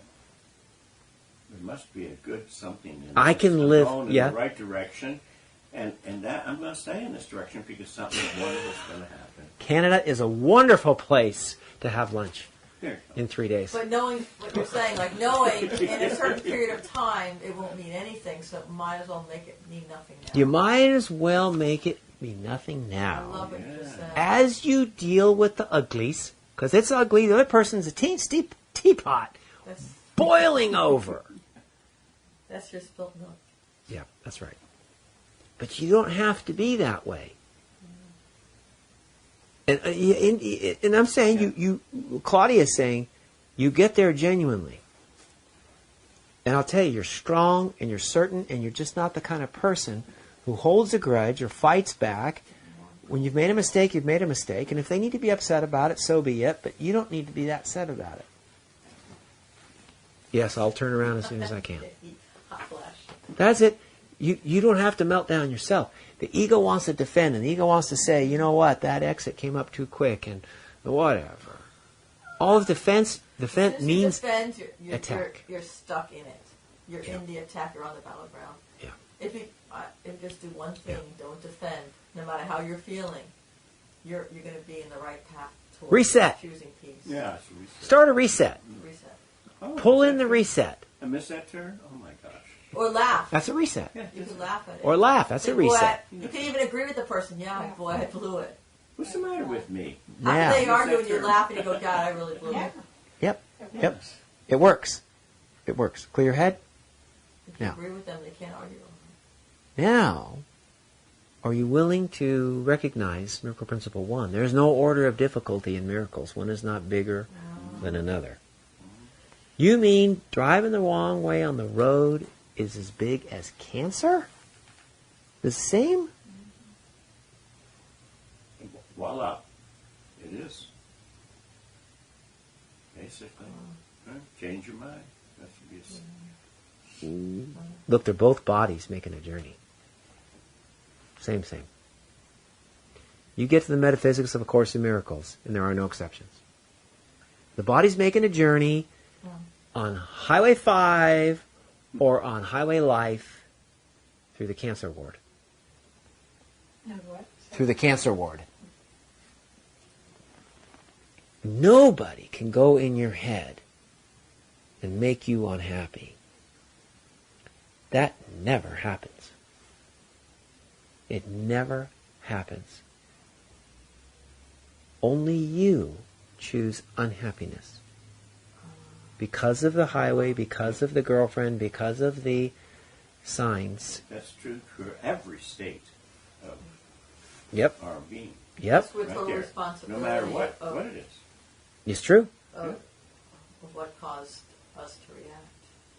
There must be a good something in I this. can I'm live, going yeah. in the right direction, and that I'm going to stay in this direction because something wonderful is going to happen. Canada is a wonderful place to have lunch Here, in 3 days. But knowing what you're saying, like knowing in a certain period of time it won't mean anything, so might as well make it mean nothing now. You might as well make it be nothing I now. love what you just said. As you deal with the uglies, because it's ugly, the other person's a teapot That's, boiling over. that's your spilt milk. Yeah, that's right. But you don't have to be that way. And I'm saying, Claudia's saying, you get there genuinely. And I'll tell you, you're strong and you're certain and you're just not the kind of person who holds a grudge or fights back. When you've made a mistake, you've made a mistake. And if they need to be upset about it, so be it. But you don't need to be that upset about it. Yes, I'll turn around as soon as I can. Eat hot flash. That's it. You don't have to melt down yourself. The ego wants to defend, and the ego wants to say, you know what, that exit came up too quick, and whatever. All of defense Since you means defend, attack. You're stuck in it. You're Yeah. in the attack. You're on the battleground. Yeah. If you just do one thing, don't defend. No matter how you're feeling, you're going to be in the right path towards Reset. choosing peace. Yeah, it's a reset. Start a reset. Reset. Oh, Pull is in that the turn? reset. I missed that turn? Oh my gosh. Or laugh. That's a reset. You can laugh at it. Or laugh. That's a Say, "Boy, reset. you can even agree with the person. Yeah, boy, I blew it. What's the matter with me? Yeah. After they argue and Reset you turn. laugh and you go, God, I really blew Yeah. it. Yep. Yep. It works. It works. Clear your head. If you Yeah. agree with them, they can't argue. Now, are you willing to recognize Miracle Principle 1? There is no order of difficulty in miracles. One is not bigger than another. You mean driving the wrong way on the road is as big as cancer? The same? Voila. It is. Basically. Huh? Change your mind. That should be Look, they're both bodies making a journey. Same. You get to the metaphysics of A Course in Miracles, and there are no exceptions. The body's making a journey on Highway 5 or on Highway Life through the cancer ward. And what? Through the cancer ward. Nobody can go in your head and make you unhappy. That never happens. It never happens. Only you choose unhappiness. Because of the highway, because of the girlfriend, because of the signs. That's true for every state of Yep. our being. Yep. That's with Right total there. responsibility No matter what of, it is. It's true. of what caused us to react.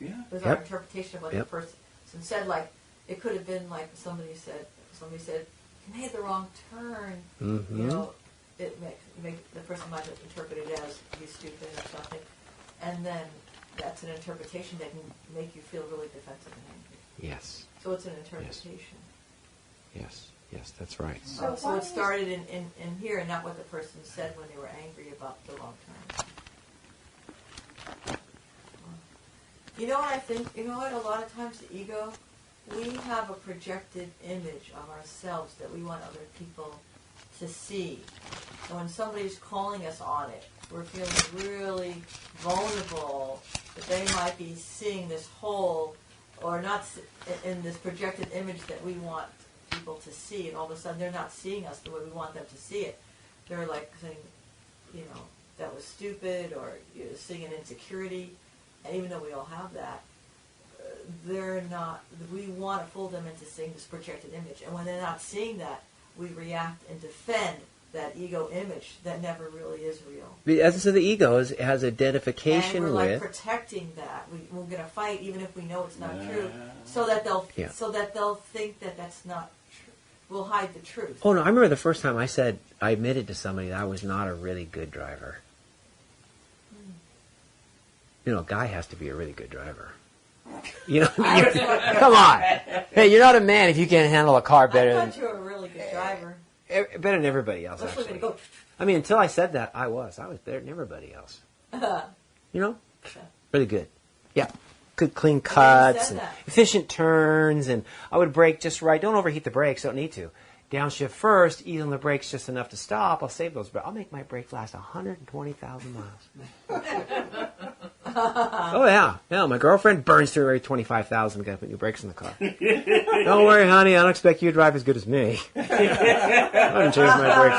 Yeah. It was Yep. our interpretation of what Yep. the person said. Like, it could have been like somebody said, you made the wrong turn. Mm-hmm. You know, the person might have interpreted it as you stupid or something. And then that's an interpretation that can make you feel really defensive and angry. Yes. So it's an interpretation. Yes. Yes, that's right. So So why it started in here and not what the person said when they were angry about the wrong turn. You know what I think? You know what? A lot of times the ego, we have a projected image of ourselves that we want other people to see. And when somebody's calling us on it, we're feeling really vulnerable that they might be seeing this whole, or not in this projected image that we want people to see, and all of a sudden they're not seeing us the way we want them to see it. They're like saying, that was stupid, or seeing an insecurity. And even though we all have that, they're not. We want to fool them into seeing this projected image, and when they're not seeing that, we react and defend that ego image that never really is real. The essence of the ego has And identification we're like with. protecting that. We're going to fight even if we know it's not Yeah. true, so that they'll Yeah. think that that's not true. We'll hide the truth. Oh no! I remember the first time I admitted to somebody that I was not a really good driver. You know, a guy has to be a really good driver. You know, come on. Hey, you're not a man if you can't handle a car better I than thought you were a really good driver. better than everybody else. Especially when Actually, you go. I mean, until I said that, I was better than everybody else. You know, really good. Yeah, good clean cuts and that. efficient turns, and I would brake just right. Don't overheat the brakes. Don't need to. Downshift first, ease on the brakes just enough to stop. I'll save those. I'll make my brake last 120,000 miles. Oh yeah. My girlfriend burns through every 25,000. Got to put new brakes in the car. Don't worry, honey. I don't expect you to drive as good as me. I haven't changed my brakes.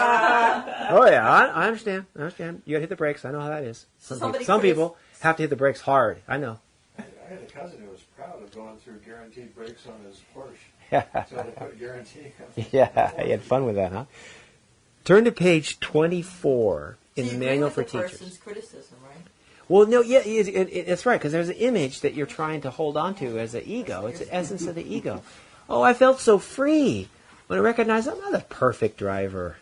Oh yeah, I understand. I understand. You got to hit the brakes. I know how that is. Some people have to hit the brakes hard. I know. I had a cousin who was proud of going through guaranteed brakes on his Porsche. Yeah. So they put guarantee on Yeah, you had fun with that, huh? Turn to page 24 in So the you Manual agree for with the Teachers. person's criticism, right? Well, no, yeah, that's right, because there's an image that you're trying to hold on to as an ego. It's the essence of the ego. Oh, I felt so free when I recognized I'm not a perfect driver.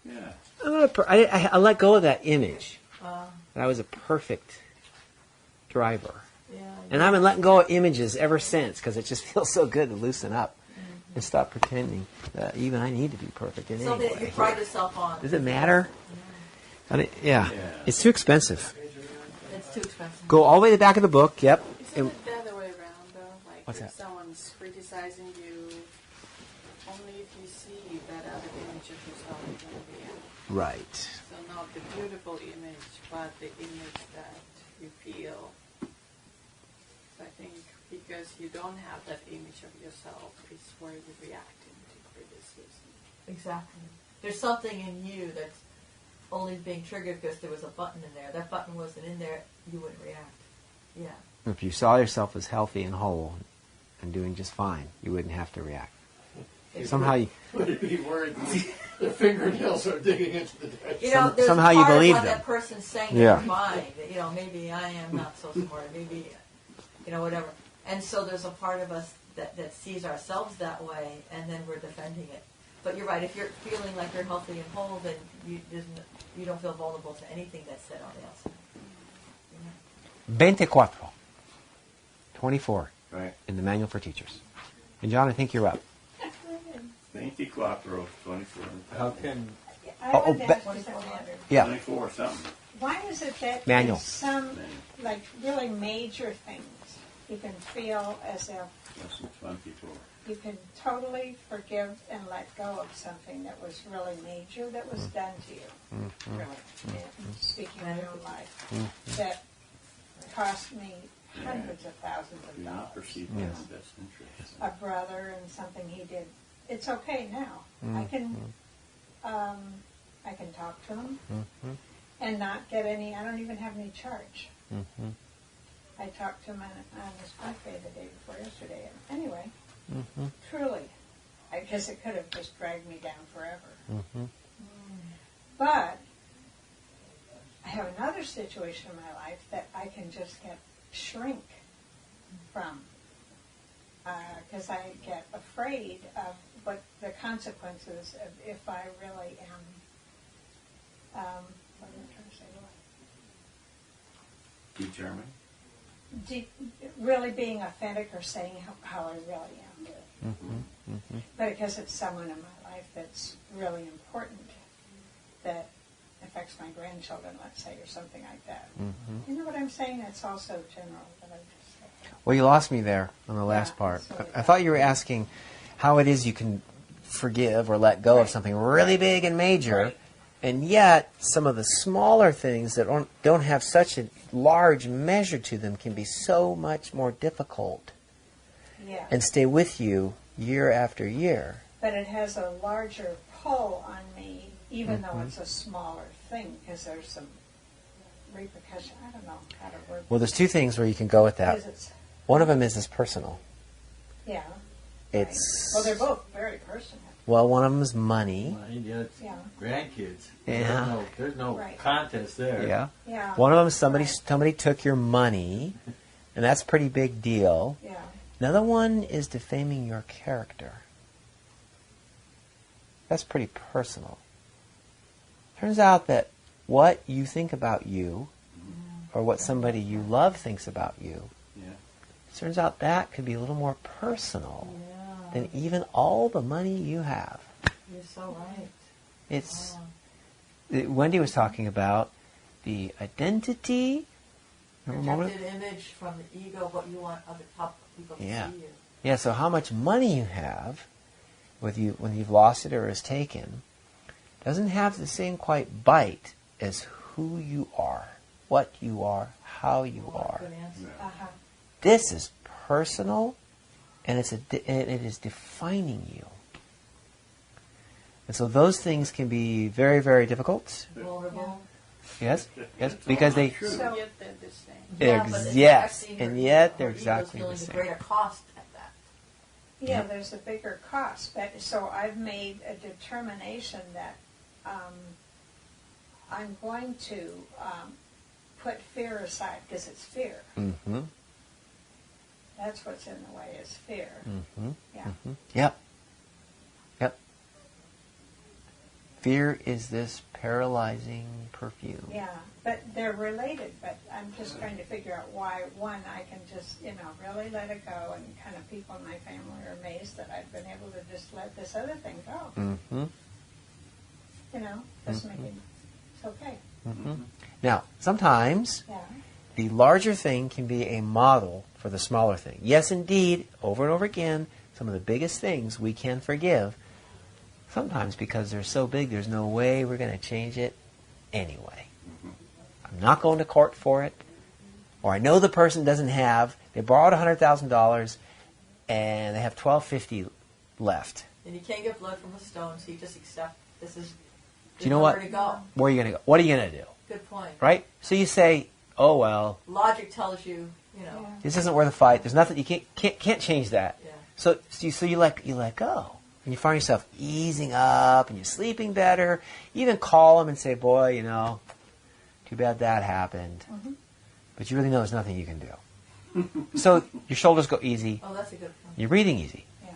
Yeah. I'm not I let go of that image that I was a perfect driver. Yeah. And I've been letting go of images ever since because it just feels so good to loosen up and stop pretending that even I need to be perfect in Something any that you way. pride yourself on. Does it matter? I mean, yeah, it's too expensive. It's too expensive. Go all the way to the back of the book. Yep. Isn't it the other way around, though? Like, What's if that? someone's criticizing you, only if you see that other image of yourself, you're going to react. Right. So not the beautiful image, but the image that you feel. I think because you don't have that image of yourself, it's where you're reacting to criticism. Exactly. There's something in you that's only being triggered because there was a button in there. That button wasn't in there, you wouldn't react. Yeah. If you saw yourself as healthy and whole and doing just fine, you wouldn't have to react. Somehow you, Would he be worried the fingernails are digging into the dash? You know, there's somehow a you part believe of what them. that person's saying Yeah. in their mind. That, you know, maybe I am not so smart. Maybe, you know, whatever. And so there's a part of us that sees ourselves that way, and then we're defending it. But you're right. If you're feeling like you're healthy and whole, then you don't feel vulnerable to anything that's said on the outside. Yeah. 24. 24 Right. in the Manual for Teachers. And John, I think you're up. 24, 24. How can I would but- ask you something. Yeah. 24 something. Why is it that Manual. in some, like, really major things, you can feel as if That's in 24. you can totally forgive and let go of something that was really major that was done to you, really, speaking of your own life, that cost me hundreds of thousands of You're not dollars. perceived as the best interest. A brother and something he did. It's okay now. I can talk to him and not get any. I don't even have any charge. I talked to him on his birthday the day before yesterday. And anyway, truly, I guess it could have just dragged me down forever. But I have another situation in my life that I can just shrink from because I get afraid of what the consequences of if I really am. What am I trying to say? Determined? Really being authentic or saying how I really am. But because it's someone in my life that's really important that affects my grandchildren, let's say, or something like that. You know what I'm saying? It's also general, but I just say. Well, you lost me there on the last part. I thought you were asking how it is you can forgive or let go of something really big and major, and yet some of the smaller things that don't have such a large measure to them can be so much more difficult and stay with you year after year. But it has a larger pull on me, even though it's a smaller thing, because there's some repercussion. I don't know how to word Well, there's two things where you can go with that. because it's, One of them is personal. yeah. It's Well, they're both very personal. Well, one of them is money. Well, the other Yeah. grandkids. Yeah. There's no Right. contest there. Yeah. Yeah. One of them is somebody Right. somebody took your money, and that's a pretty big deal. Yeah. Another one is defaming your character. That's pretty personal. Turns out that what you think about you, or what somebody you love thinks about you, Yeah. turns out that could be a little more personal Yeah. than even all the money you have. You're so right. It's Wow. Wendy was talking about the identity. Remember a moment? Projected image from the ego, what you want other people to Yeah. see you. Yeah, so how much money you have, when you've lost it or is taken, doesn't have the same quite bite as who you are, what you are, how you What a are. good answer. Uh-huh. This is personal, and it is defining you. And so those things can be very, very difficult. Vulnerable. Yes, yes, It's because all they. not true. So- Yet they're the same. Yeah, but it's Yes, affecting and her yet ego. they're Her ego's exactly the feeling same. greater cost at that. Yeah, there's a bigger cost. But so I've made a determination that I'm going to put fear aside because it's fear. Mm-hmm. That's what's in the way is fear. Mm-hmm. Yeah. Mm-hmm. Yep. Yep. Fear is this paralyzing perfume. Yeah, but they're related. But I'm just trying to figure out why one I can just really let it go, and kind of people in my family are amazed that I've been able to just let this other thing go. Mm-hmm. Just making it's okay. Mm-hmm. Now, sometimes Yeah. the larger thing can be a model for the smaller thing. Yes, indeed, over and over again, some of the biggest things we can forgive, sometimes because they're so big, there's no way we're going to change it anyway. I'm not going to court for it, or I know the person doesn't have, they borrowed $100,000 and they have $1,250 left. And you can't get blood from a stone, so you just accept this is Do you know what? nowhere to go. Where are you going to go? What are you going to do? Good point. Right? So you say, oh, well, Logic tells you, Yeah. this isn't worth a fight. There's nothing, you can't change that. Yeah. So you let go. And you find yourself easing up and you're sleeping better. You even call them and say, boy, too bad that happened. Mm-hmm. But you really know there's nothing you can do. So your shoulders go easy. Oh, that's a good point. You're breathing easy. Yeah.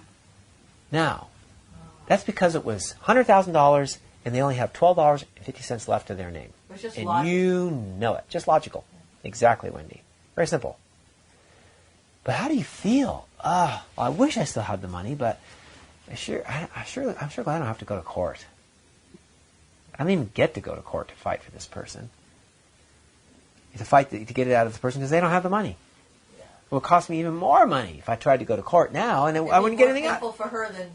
Now, that's because it was $100,000 and they only have $12.50 left to their name. It's just And logic. you know it. Just logical. Exactly, Wendy. Very simple. But how do you feel? Well, I wish I still had the money, but I'm sure glad I don't have to go to court. I don't even get to go to court to fight for this person. To fight to get it out of the person because they don't have the money. Yeah. It would cost me even more money if I tried to go to court now, and I wouldn't get anything out. It's more painful for her than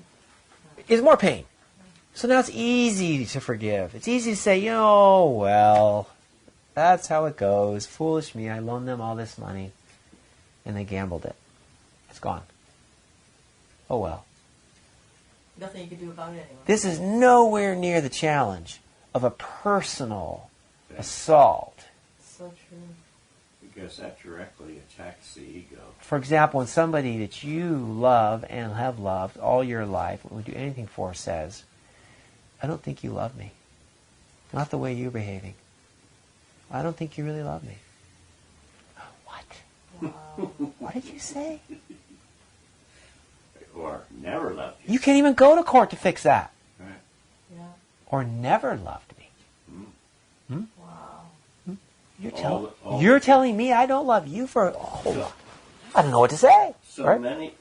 It's more pain. So now it's easy to forgive. It's easy to say, well, that's how it goes. Foolish me. I loaned them all this money, and they gambled it. It's gone. Oh, well. nothing you can do about it anyway. This is nowhere near the challenge of a personal assault. So true. Because that directly attacks the ego. For example, when somebody that you love and have loved all your life, would do anything for, says, I don't think you love me. Not the way you're behaving. I don't think you really love me. What? Wow. What did you say? Or never loved you. You can't even go to court to fix that. Right. Yeah. Or never loved me. Wow. You're telling me I don't love you for... I don't know what to say. So right? many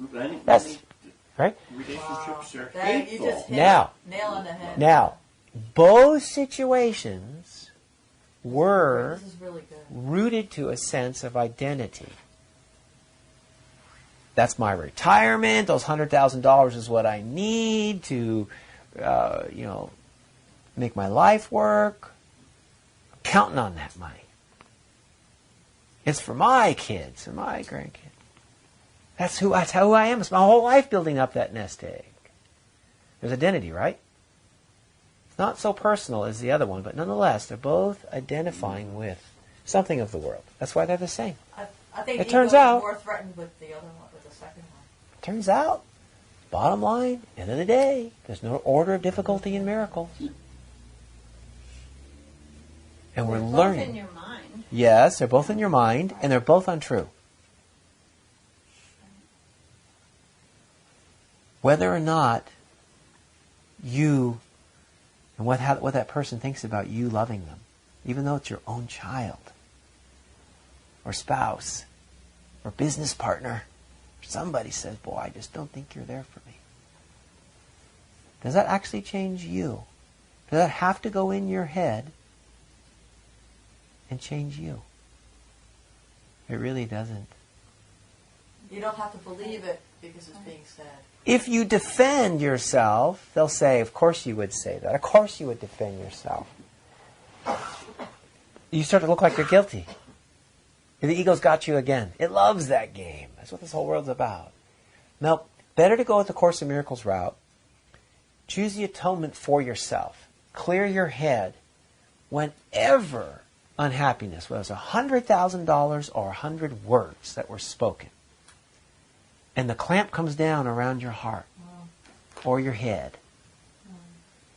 That's right. relationships are That, you hateful. just hit Now. a nail on the head. Now, both situations were This is really good. rooted to a sense of identity. That's my retirement. Those $100,000 is what I need to, make my life work. I'm counting on that money. It's for my kids and my grandkids. That's who I am. It's my whole life building up that nest egg. There's identity, right? It's not so personal as the other one, but nonetheless, they're both identifying with something of the world. That's why they're the same. I think It the turns ego out- is more threatened with the other one, with the second one. Turns out, Bottom line, end of the day, there's no order of difficulty in miracles. And we're They're learning. both in your mind. Yes, they're both in your mind, and they're both untrue. Whether or not you, and what that person thinks about you loving them, even though it's your own child, or spouse, or business partner, or somebody says, boy, I just don't think you're there for me. Does that actually change you? Does that have to go in your head and change you? It really doesn't. You don't have to believe it because it's being said. If you defend yourself, they'll say, of course you would say that. Of course you would defend yourself. You start to look like you're guilty. The ego's got you again. It loves that game. That's what this whole world's about. Now, better to go with the Course in Miracles route. Choose the atonement for yourself. Clear your head whenever unhappiness, whether it's $100,000 or 100 words that were spoken, and the clamp comes down around your heart or your head,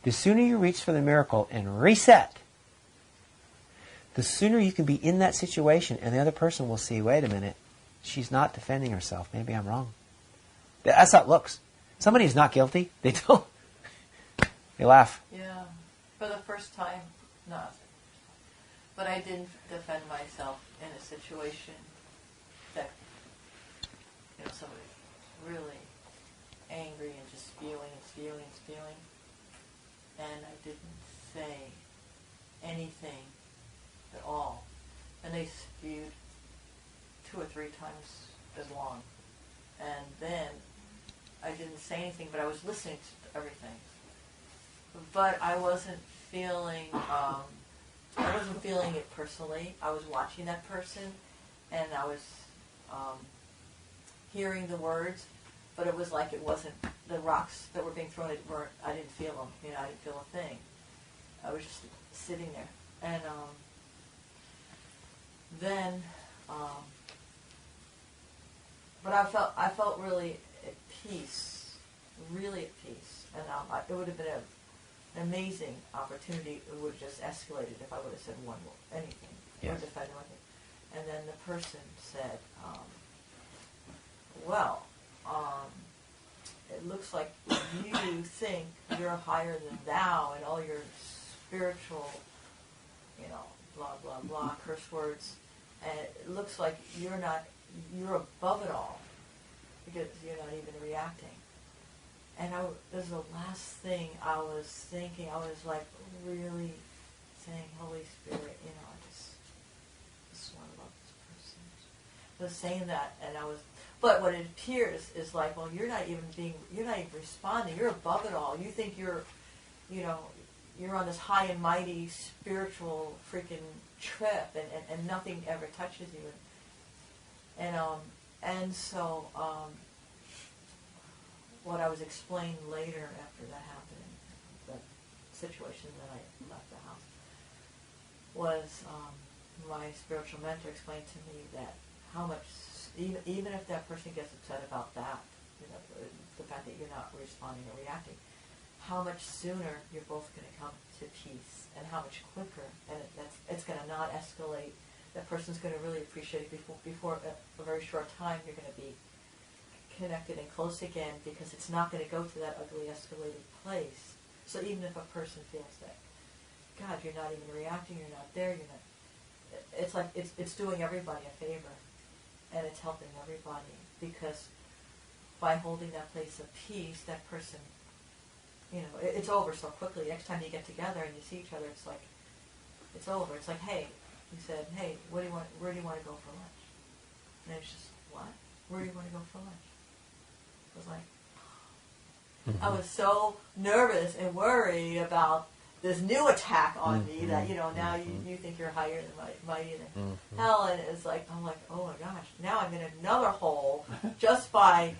the sooner you reach for the miracle and reset, the sooner you can be in that situation and the other person will see, wait a minute, she's not defending herself. Maybe I'm wrong. That's how it looks. Somebody who's not guilty, they don't. They laugh. Yeah. For the first time, not. But I didn't defend myself in a situation that, somebody really angry and just spewing. And I didn't say anything at all. And they spewed 2 or 3 times as long. And then I didn't say anything, but I was listening to everything. But I wasn't feeling it personally. I was watching that person, and I was hearing the words, but it was like it wasn't the rocks that were being thrown. I didn't feel them. I didn't feel a thing. I was just sitting there, and then, but I felt really at peace, and it would have been an amazing opportunity. It would have just escalated if I would have said anything, or defended anything. And then the person said, it looks like you think you're higher than thou, and all your spiritual, blah, blah, blah, curse words, and it looks like you're above it all, because you're not even reacting. And this is the last thing I was thinking. I was like really saying, Holy Spirit, I just want to love this person. I was saying that, and but what it appears is like, well, you're not even responding. You're above it all. You think you're on this high and mighty spiritual freaking trip, and nothing ever touches you. And so what I was explained later after that happened, the situation that I left the house, was my spiritual mentor explained to me that how much, even if that person gets upset about that, the fact that you're not responding or reacting, how much sooner you're both going to come to peace, and how much quicker, and it's going to not escalate. That person's going to really appreciate it before a very short time. You're going to be connected and close again, because it's not going to go to that ugly escalated place. So even if a person feels that, God, you're not even reacting, you're not there, it's like it's doing everybody a favor, and it's helping everybody, because by holding that place of peace, that person, it's over so quickly. Next time you get together and you see each other, it's like it's over. It's like, hey, he said, hey, where do you want to go for lunch? And it's just, what? Where do you want to go for lunch? I was like, I was so nervous and worried about this new attack on me that, now you think you're higher than mighty than hell, and it's like, I'm like, oh my gosh, now I'm in another hole just by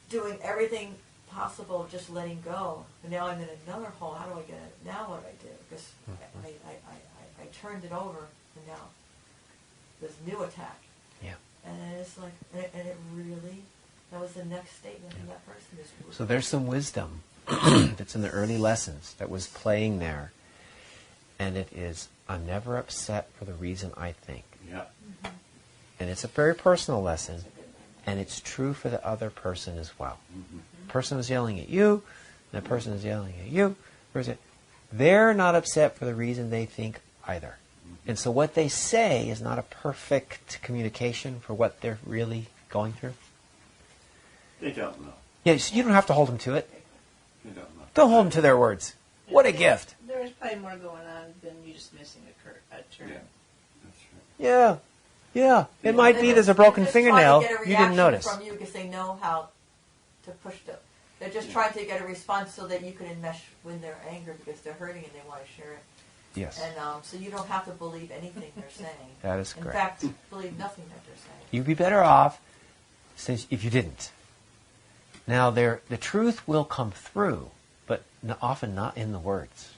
doing everything possible, just letting go. And now I'm in another hole. How do I get it? Now what do I do? Because I turned it over, and now this new attack. Yeah. And it's like, and it really That was the next statement in that person. So there's some wisdom that's in the early lessons that was playing there. And it is, I'm never upset for the reason I think. Yeah. And it's a very personal lesson. And it's true for the other person as well. The person was yelling at you, and the person is yelling at you. They're not upset for the reason they think either. And so what they say is not a perfect communication for what they're really going through. They don't know. Yes, you don't have to hold them to it. They don't know. Don't hold them to their words. What a gift. There's probably more going on than you just missing a turn. Yeah. That's right. Yeah. Yeah. It might be there's a broken fingernail you didn't notice. From you because they know how to push them. They're just trying to get a response so that you can enmesh when they're angry because they're hurting and they want to share it. Yes. And so you don't have to believe anything they're saying. That is In correct. fact, believe nothing that they're saying. You'd be better off if you didn't. Now, the truth will come through, but often not in the words.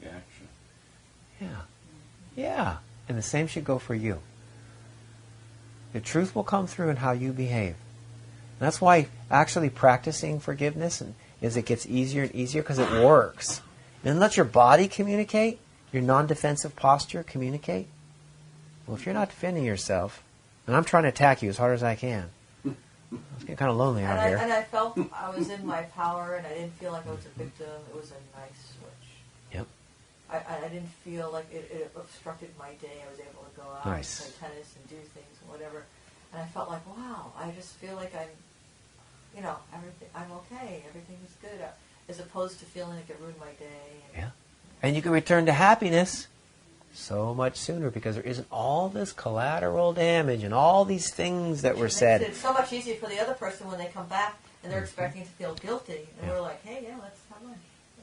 The action. Yeah. Yeah. And the same should go for you. The truth will come through in how you behave. And that's why actually practicing forgiveness is it gets easier and easier because it works. And let your body communicate, your non-defensive posture communicate. Well, if you're not defending yourself, and I'm trying to attack you as hard as I can, it's getting kind of lonely out here. And I felt I was in my power and I didn't feel like I was a victim. It was a nice switch. Yep. I didn't feel like it obstructed my day. I was able to go out Nice. and play tennis and do things and whatever. And I felt like, wow, I just feel like I'm okay. Everything is good. As opposed to feeling like it ruined my day. Yeah. And you can return to happiness so much sooner because there isn't all this collateral damage and all these things that were said. It's so much easier for the other person when they come back and they're expecting to feel guilty. And we're like, hey, let's have lunch.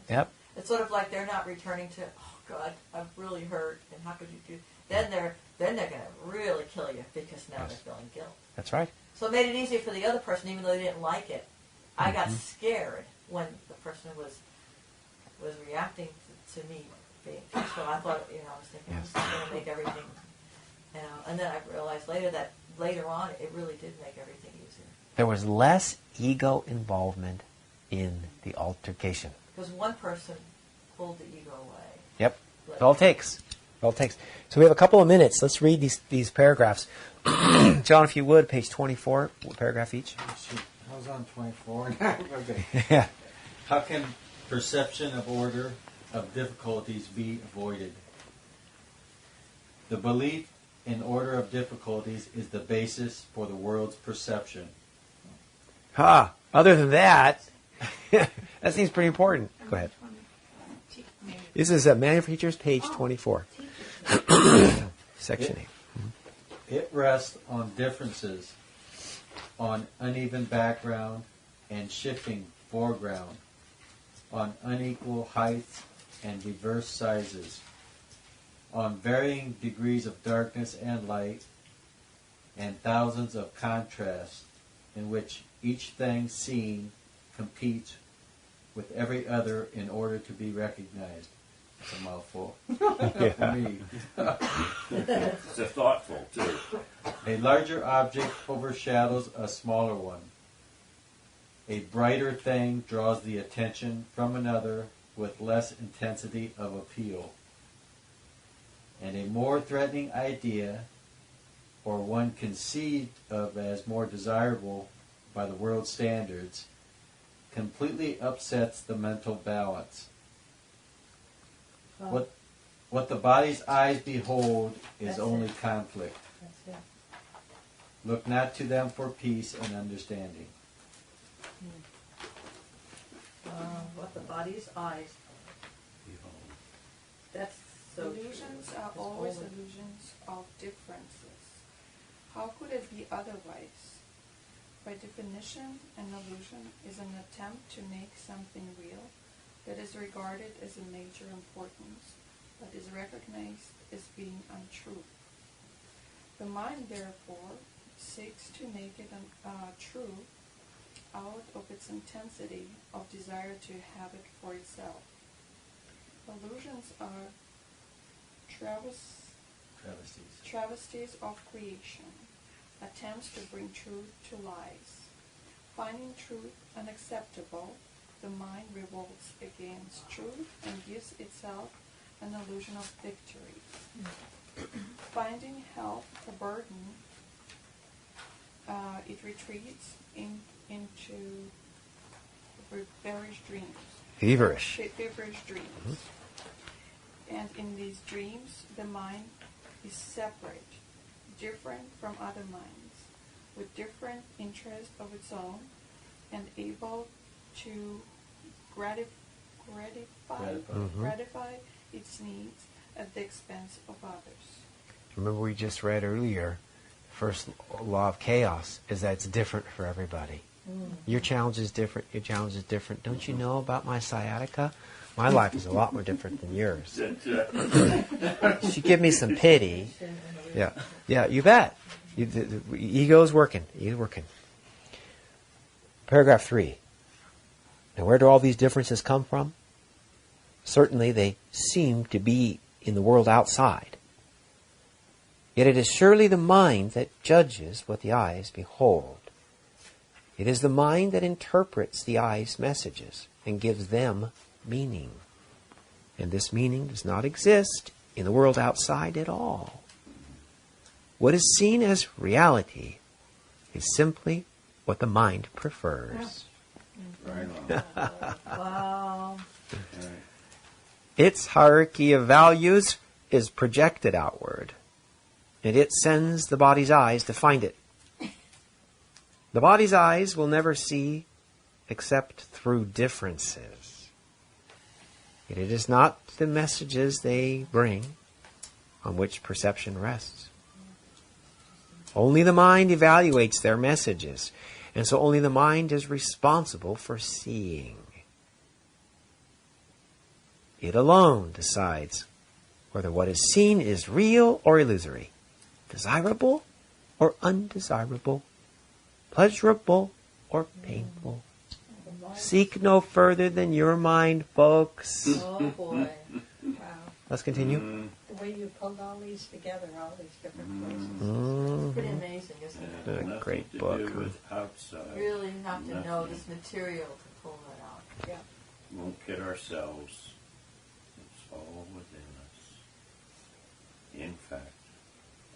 Yep. It's sort of like they're not returning to, oh God, I'm really hurt, and how could you do? Then they're going to really kill you because now they're feeling guilt. That's right. So it made it easier for the other person, even though they didn't like it. I got scared when the person was reacting to me being peaceful. I thought, I was thinking, this is going to make everything, and then I realized later on, it really did make everything easier. There was less ego involvement in the altercation. Because one person pulled the ego away. Yep. It all takes. It all takes. So we have a couple of minutes. Let's read these paragraphs. John, if you would, page 24, paragraph each. I was on 24. Okay. Yeah. How can perception of order of difficulties be avoided? The belief in order of difficulties is the basis for the world's perception. Other than that, that seems pretty important. Go ahead. This is Manual for Teachers, page 24. Section 8. It rests on differences, on uneven background and shifting foreground, on unequal heights and diverse sizes, on varying degrees of darkness and light, and thousands of contrasts in which each thing seen competes with every other in order to be recognized. It's a mouthful. For me. It's a thoughtful, too. A larger object overshadows a smaller one. A brighter thing draws the attention from another with less intensity of appeal. And a more threatening idea, or one conceived of as more desirable by the world's standards, completely upsets the mental balance. What the body's eyes behold is That's only it. conflict. That's it. Look not to them for peace and understanding. What the body's eyes. That's so Illusions true. are It's always holy. illusions of differences. How could it be otherwise? By definition, an illusion is an attempt to make something real that is regarded as a major importance, but is recognized as being untrue. The mind, therefore, seeks to make it true out of its intensity of desire to have it for itself. Illusions are travesties of creation, attempts to bring truth to lies. Finding truth unacceptable, the mind revolts against truth and gives itself an illusion of victory. Finding health a burden, it retreats into feverish dreams. Feverish. Feverish dreams. And in these dreams, the mind is separate, different from other minds, with different interests of its own, and able to gratify its needs at the expense of others. Remember we just read earlier, first law of chaos is that it's different for everybody. Your challenge is different, your challenge is different. Don't you know about my sciatica? My life is a lot more different than yours. She give me some pity. Yeah, you bet. The ego's working. Ego's working. Paragraph 3. Now, where do all these differences come from? Certainly, they seem to be in the world outside. Yet it is surely the mind that judges what the eyes behold. It is the mind that interprets the eye's messages and gives them meaning. And this meaning does not exist in the world outside at all. What is seen as reality is simply what the mind prefers. Right on. Wow. Right. Its hierarchy of values is projected outward, and it sends the body's eyes to find it. The body's eyes will never see except through differences. Yet it is not the messages they bring on which perception rests. Only the mind evaluates their messages, and so only the mind is responsible for seeing. It alone decides whether what is seen is real or illusory, desirable or undesirable, pleasurable or painful. Seek no further than your mind, folks. Oh boy. Wow. Let's continue. The way you pulled all these together, all these different places. It's pretty amazing, isn't it? A Nothing great to book, do huh? with outside. Really have to know Nothing. this material to pull that out. Yeah. Won't kid ourselves. It's all within us. In fact,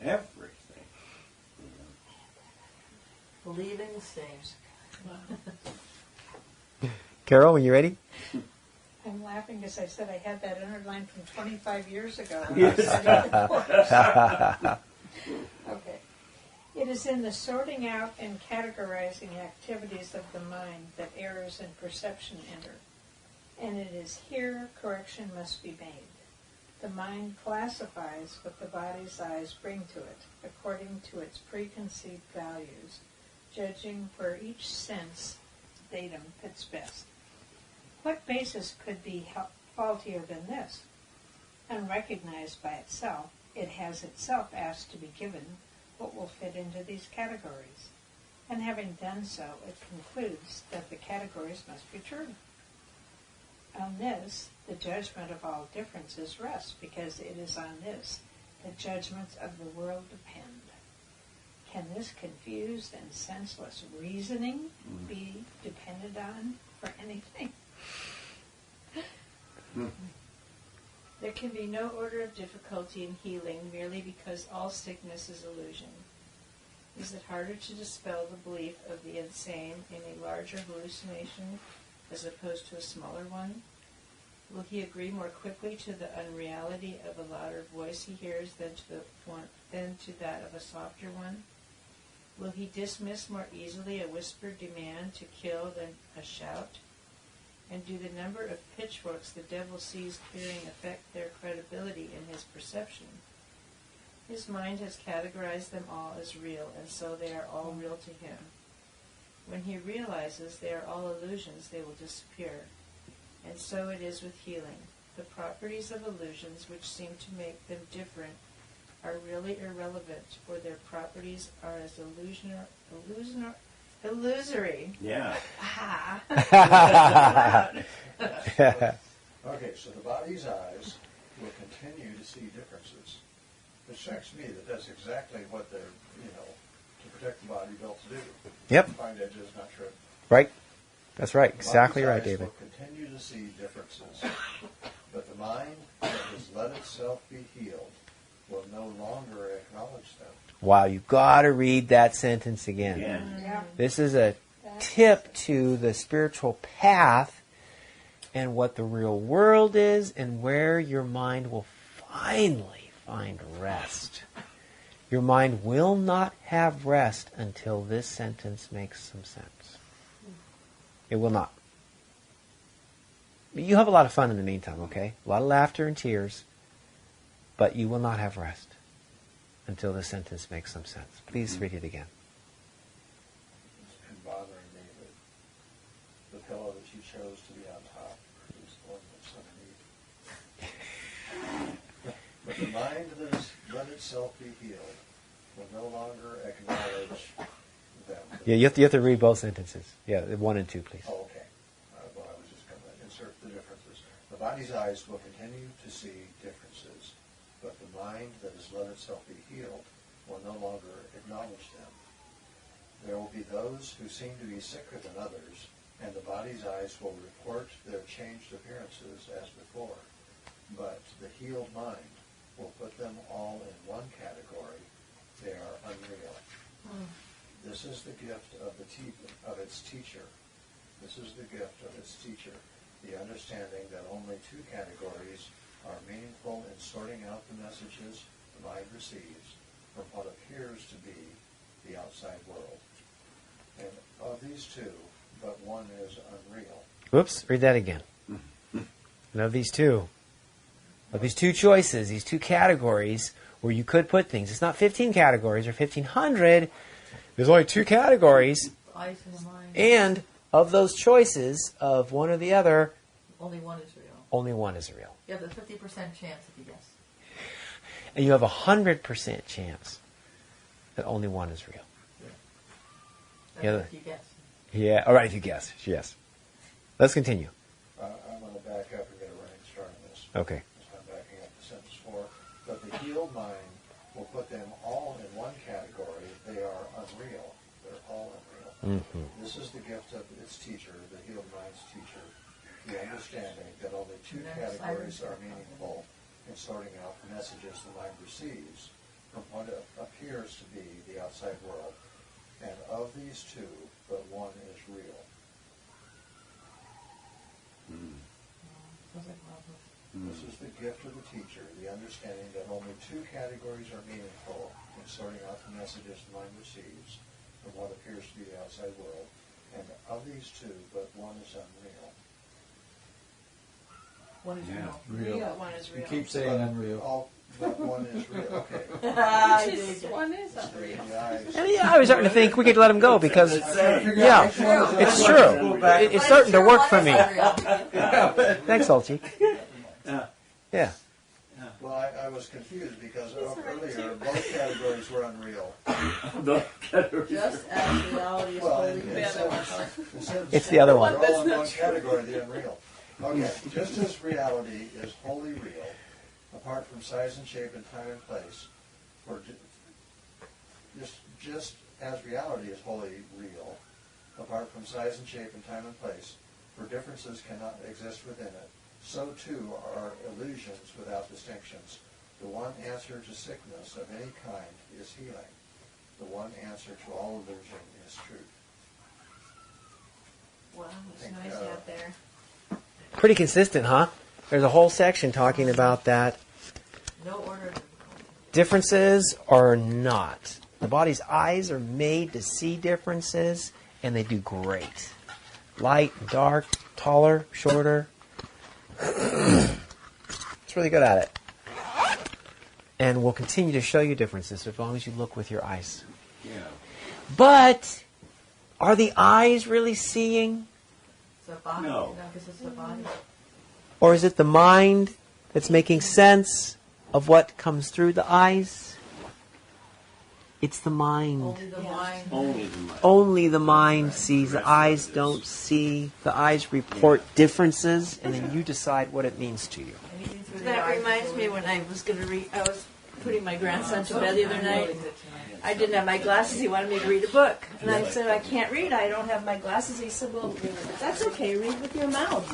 everything. Believing the same. Carol, when you ready? I'm laughing because I said I had that underlined from 25 years ago. Okay. It is in the sorting out and categorizing activities of the mind that errors in perception enter. And it is here correction must be made. The mind classifies what the body's eyes bring to it according to its preconceived values, judging where each sense datum fits best. What basis could be faultier than this? Unrecognized by itself, it has itself asked to be given what will fit into these categories. And having done so, it concludes that the categories must be true. On this, the judgment of all differences rests, because it is on this that judgments of the world depend. Can this confused and senseless reasoning be depended on for anything? There can be no order of difficulty in healing merely because all sickness is illusion. Is it harder to dispel the belief of the insane in a larger hallucination as opposed to a smaller one? Will he agree more quickly to the unreality of a louder voice he hears than to that of a softer one? Will he dismiss more easily a whispered demand to kill than a shout? And do the number of pitchforks the devil sees clearing affect their credibility in his perception? His mind has categorized them all as real, and so they are all real to him. When he realizes they are all illusions, they will disappear. And so it is with healing. The properties of illusions which seem to make them different are really irrelevant, for their properties are as illusory. Yeah. Ah. Okay, so the body's eyes will continue to see differences. It strikes me that that's exactly what they're, to protect the body built to do. Yep. Find edges, not trip. Right? That's right. The Exactly body's right, eyes David. will continue to see differences, but the mind that has let itself be healed will no longer acknowledge them. Wow, you've got to read that sentence again. Yeah. This is a tip to the spiritual path and what the real world is and where your mind will finally find rest. Your mind will not have rest until this sentence makes some sense. It will not. You have a lot of fun in the meantime, okay? A lot of laughter and tears, but you will not have rest until the sentence makes some sense. Please read it again. It's been bothering me that the pillow that you chose to be on top is the one that's underneath. But the mind that has let itself be healed will no longer acknowledge them. Yeah, you have to read both sentences. Yeah, 1 and 2, please. Oh, okay. Well, I was just going to insert the differences. The body's eyes will continue to see differences, but the mind that has let itself be healed will no longer acknowledge them. There will be those who seem to be sicker than others, and the body's eyes will report their changed appearances as before. But the healed mind will put them all in one category. They are unreal. This is the gift of its teacher. This is the gift of its teacher, the understanding that only 2 categories are meaningful in sorting out the messages the mind receives from what appears to be the outside world. And of these 2, but one is unreal. Whoops, read that again. And of these 2 choices, these 2 categories where you could put things, it's not 15 categories or 1,500. There's only 2 categories. Eyes in the mind. And of those choices of one or the other, Only one is real. only one is real. You have a 50% chance if you guess. And you have a 100% chance that only one is real. That's Yeah, if you guess. Yeah, all right, if you guess. Yes. Let's continue. I'm going to back up and get a running start on this. Okay. So I'm backing up to sentence 4. But the healed mind will put them all in one category. They are unreal. They're all unreal. Mm-hmm. This is the gift of its teacher, the healed mind's teacher, the understanding that only 2 categories are meaningful in sorting out the messages the mind receives from what appears to be the outside world. And of these 2, but one is real. Sounds like Robert. This is the gift of the teacher, the understanding that only 2 categories are meaningful in sorting out the messages the mind receives from what appears to be the outside world. And of these 2, but one is unreal. One is Yeah. real. Real. One is You real. keep saying unreal. But one is real. Okay. One is unreal. The eyes. And yeah, I was starting to think we could let him go because, I'm trying to figure yeah, out which one is it's unreal. true. It's starting to work for me. Real. Thanks, Olchi. Yeah. Yeah. Well, I was confused because earlier both categories were unreal. Just as reality is Well, holy. It's the other one. They're all in one category, the unreal. Okay, just as reality is wholly real, apart from size and shape and time and place, just as reality is wholly real, apart from size and shape and time and place, for differences cannot exist within it, so too are illusions without distinctions. The one answer to sickness of any kind is healing. The one answer to all illusion is truth. Wow, it's noisy out there. Pretty consistent, huh? There's a whole section talking about that. No order. Differences are not. The body's eyes are made to see differences, and they do great. Light, dark, taller, shorter. It's really good at it. And we'll continue to show you differences as long as you look with your eyes. Yeah. But are the eyes really seeing? It's a body. No. Because it's a body. Or is it the mind that's making sense of what comes through the eyes? It's the mind. Only the mind. Only the mind. Only the mind sees. The eyes don't see. The eyes report differences, and then you decide what it means to you. Anything through the That eyes is reminds me holy. when I was going to read, I was putting my grandson to bed the other night. I didn't have my glasses. He wanted me to read a book. And I said, I can't read. I don't have my glasses. He said, well, that's okay. Read with your mouth.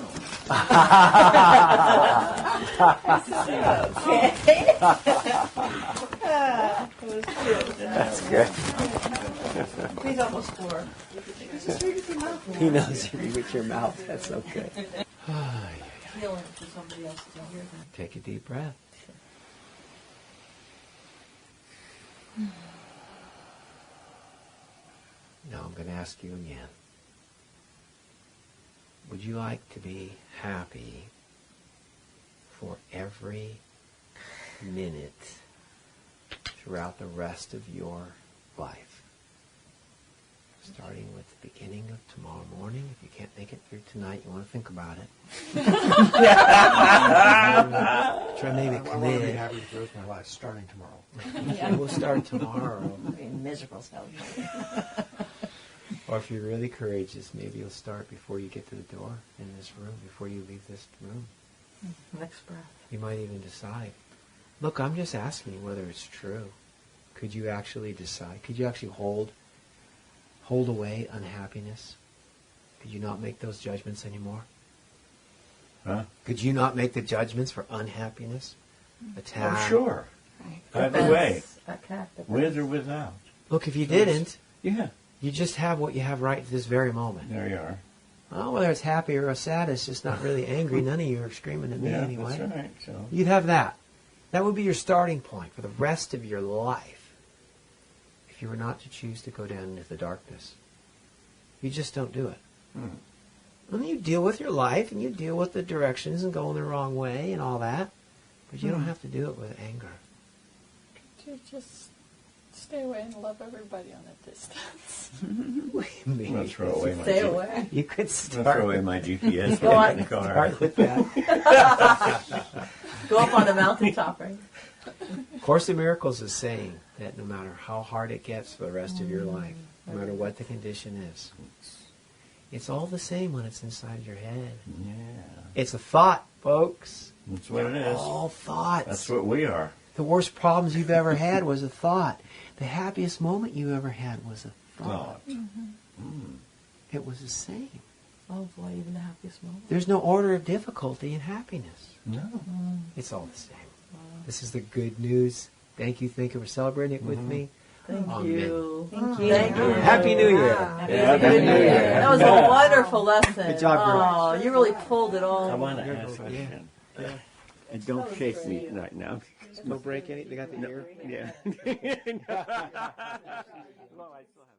I said, okay. It was cute. That's good. He's almost 4. Just read with your mouth. He knows you read with your mouth. That's so good. Healing for somebody else to hear that. Take a deep breath. Now I'm going to ask you again. Would you like to be happy for every minute throughout the rest of your life? Starting with the beginning of tomorrow morning. If you can't make it through tonight, you want to think about it. Try maybe I want to be commit. happy for the rest of my life, starting tomorrow. We'll start tomorrow. Miserable self. Or if you're really courageous, maybe you'll start before you get to the door in this room, before you leave this room. Next breath. You might even decide. Look, I'm just asking you whether it's true. Could you actually decide? Could you actually hold away unhappiness? Could you not make those judgments anymore? Huh? Could you not make the judgments for unhappiness? Attack? Oh, sure. Either way, Defense. with or without. Look, if you didn't, Yeah, you just have what you have right at this very moment. there you are. Well, whether it's happy or sad, it's just not really angry. None of you are screaming at me Yeah, anyway. that's right. So You'd have that. That would be your starting point for the rest of your life. If you were not to choose to go down into the darkness, you just don't do it. And you deal with your life, and you deal with the directions and going the wrong way and all that, but you don't have to do it with anger. To just stay away and love everybody on a distance. Maybe. I'm gonna throw away my Stay G- away. You could I'm gonna throw away start, my GPS Go when I on. get in the car. start with that. Go up on the mountaintop, right? Course in Miracles is saying that no matter how hard it gets for the rest of your life, no matter what the condition is, it's all the same when it's inside your head. Yeah, It's a thought, folks. that's what it is. All thoughts. That's what we are. The worst problems you've ever had was a thought. The happiest moment you ever had was a thought. It was the same. Oh boy, even the happiest moment. There's no order of difficulty in happiness. No. It's all the same. This is the good news. Thank you, for celebrating it with me. Thank Amen. you. Thank you. Thank you. Happy New Year. Happy New Year. That was a wonderful lesson. Good job, Bruce. Oh, you really pulled it all. I want to You're ask a welcome. question. Yeah. And don't shake me right now. No break any? They got the ear? Yeah. No, I still have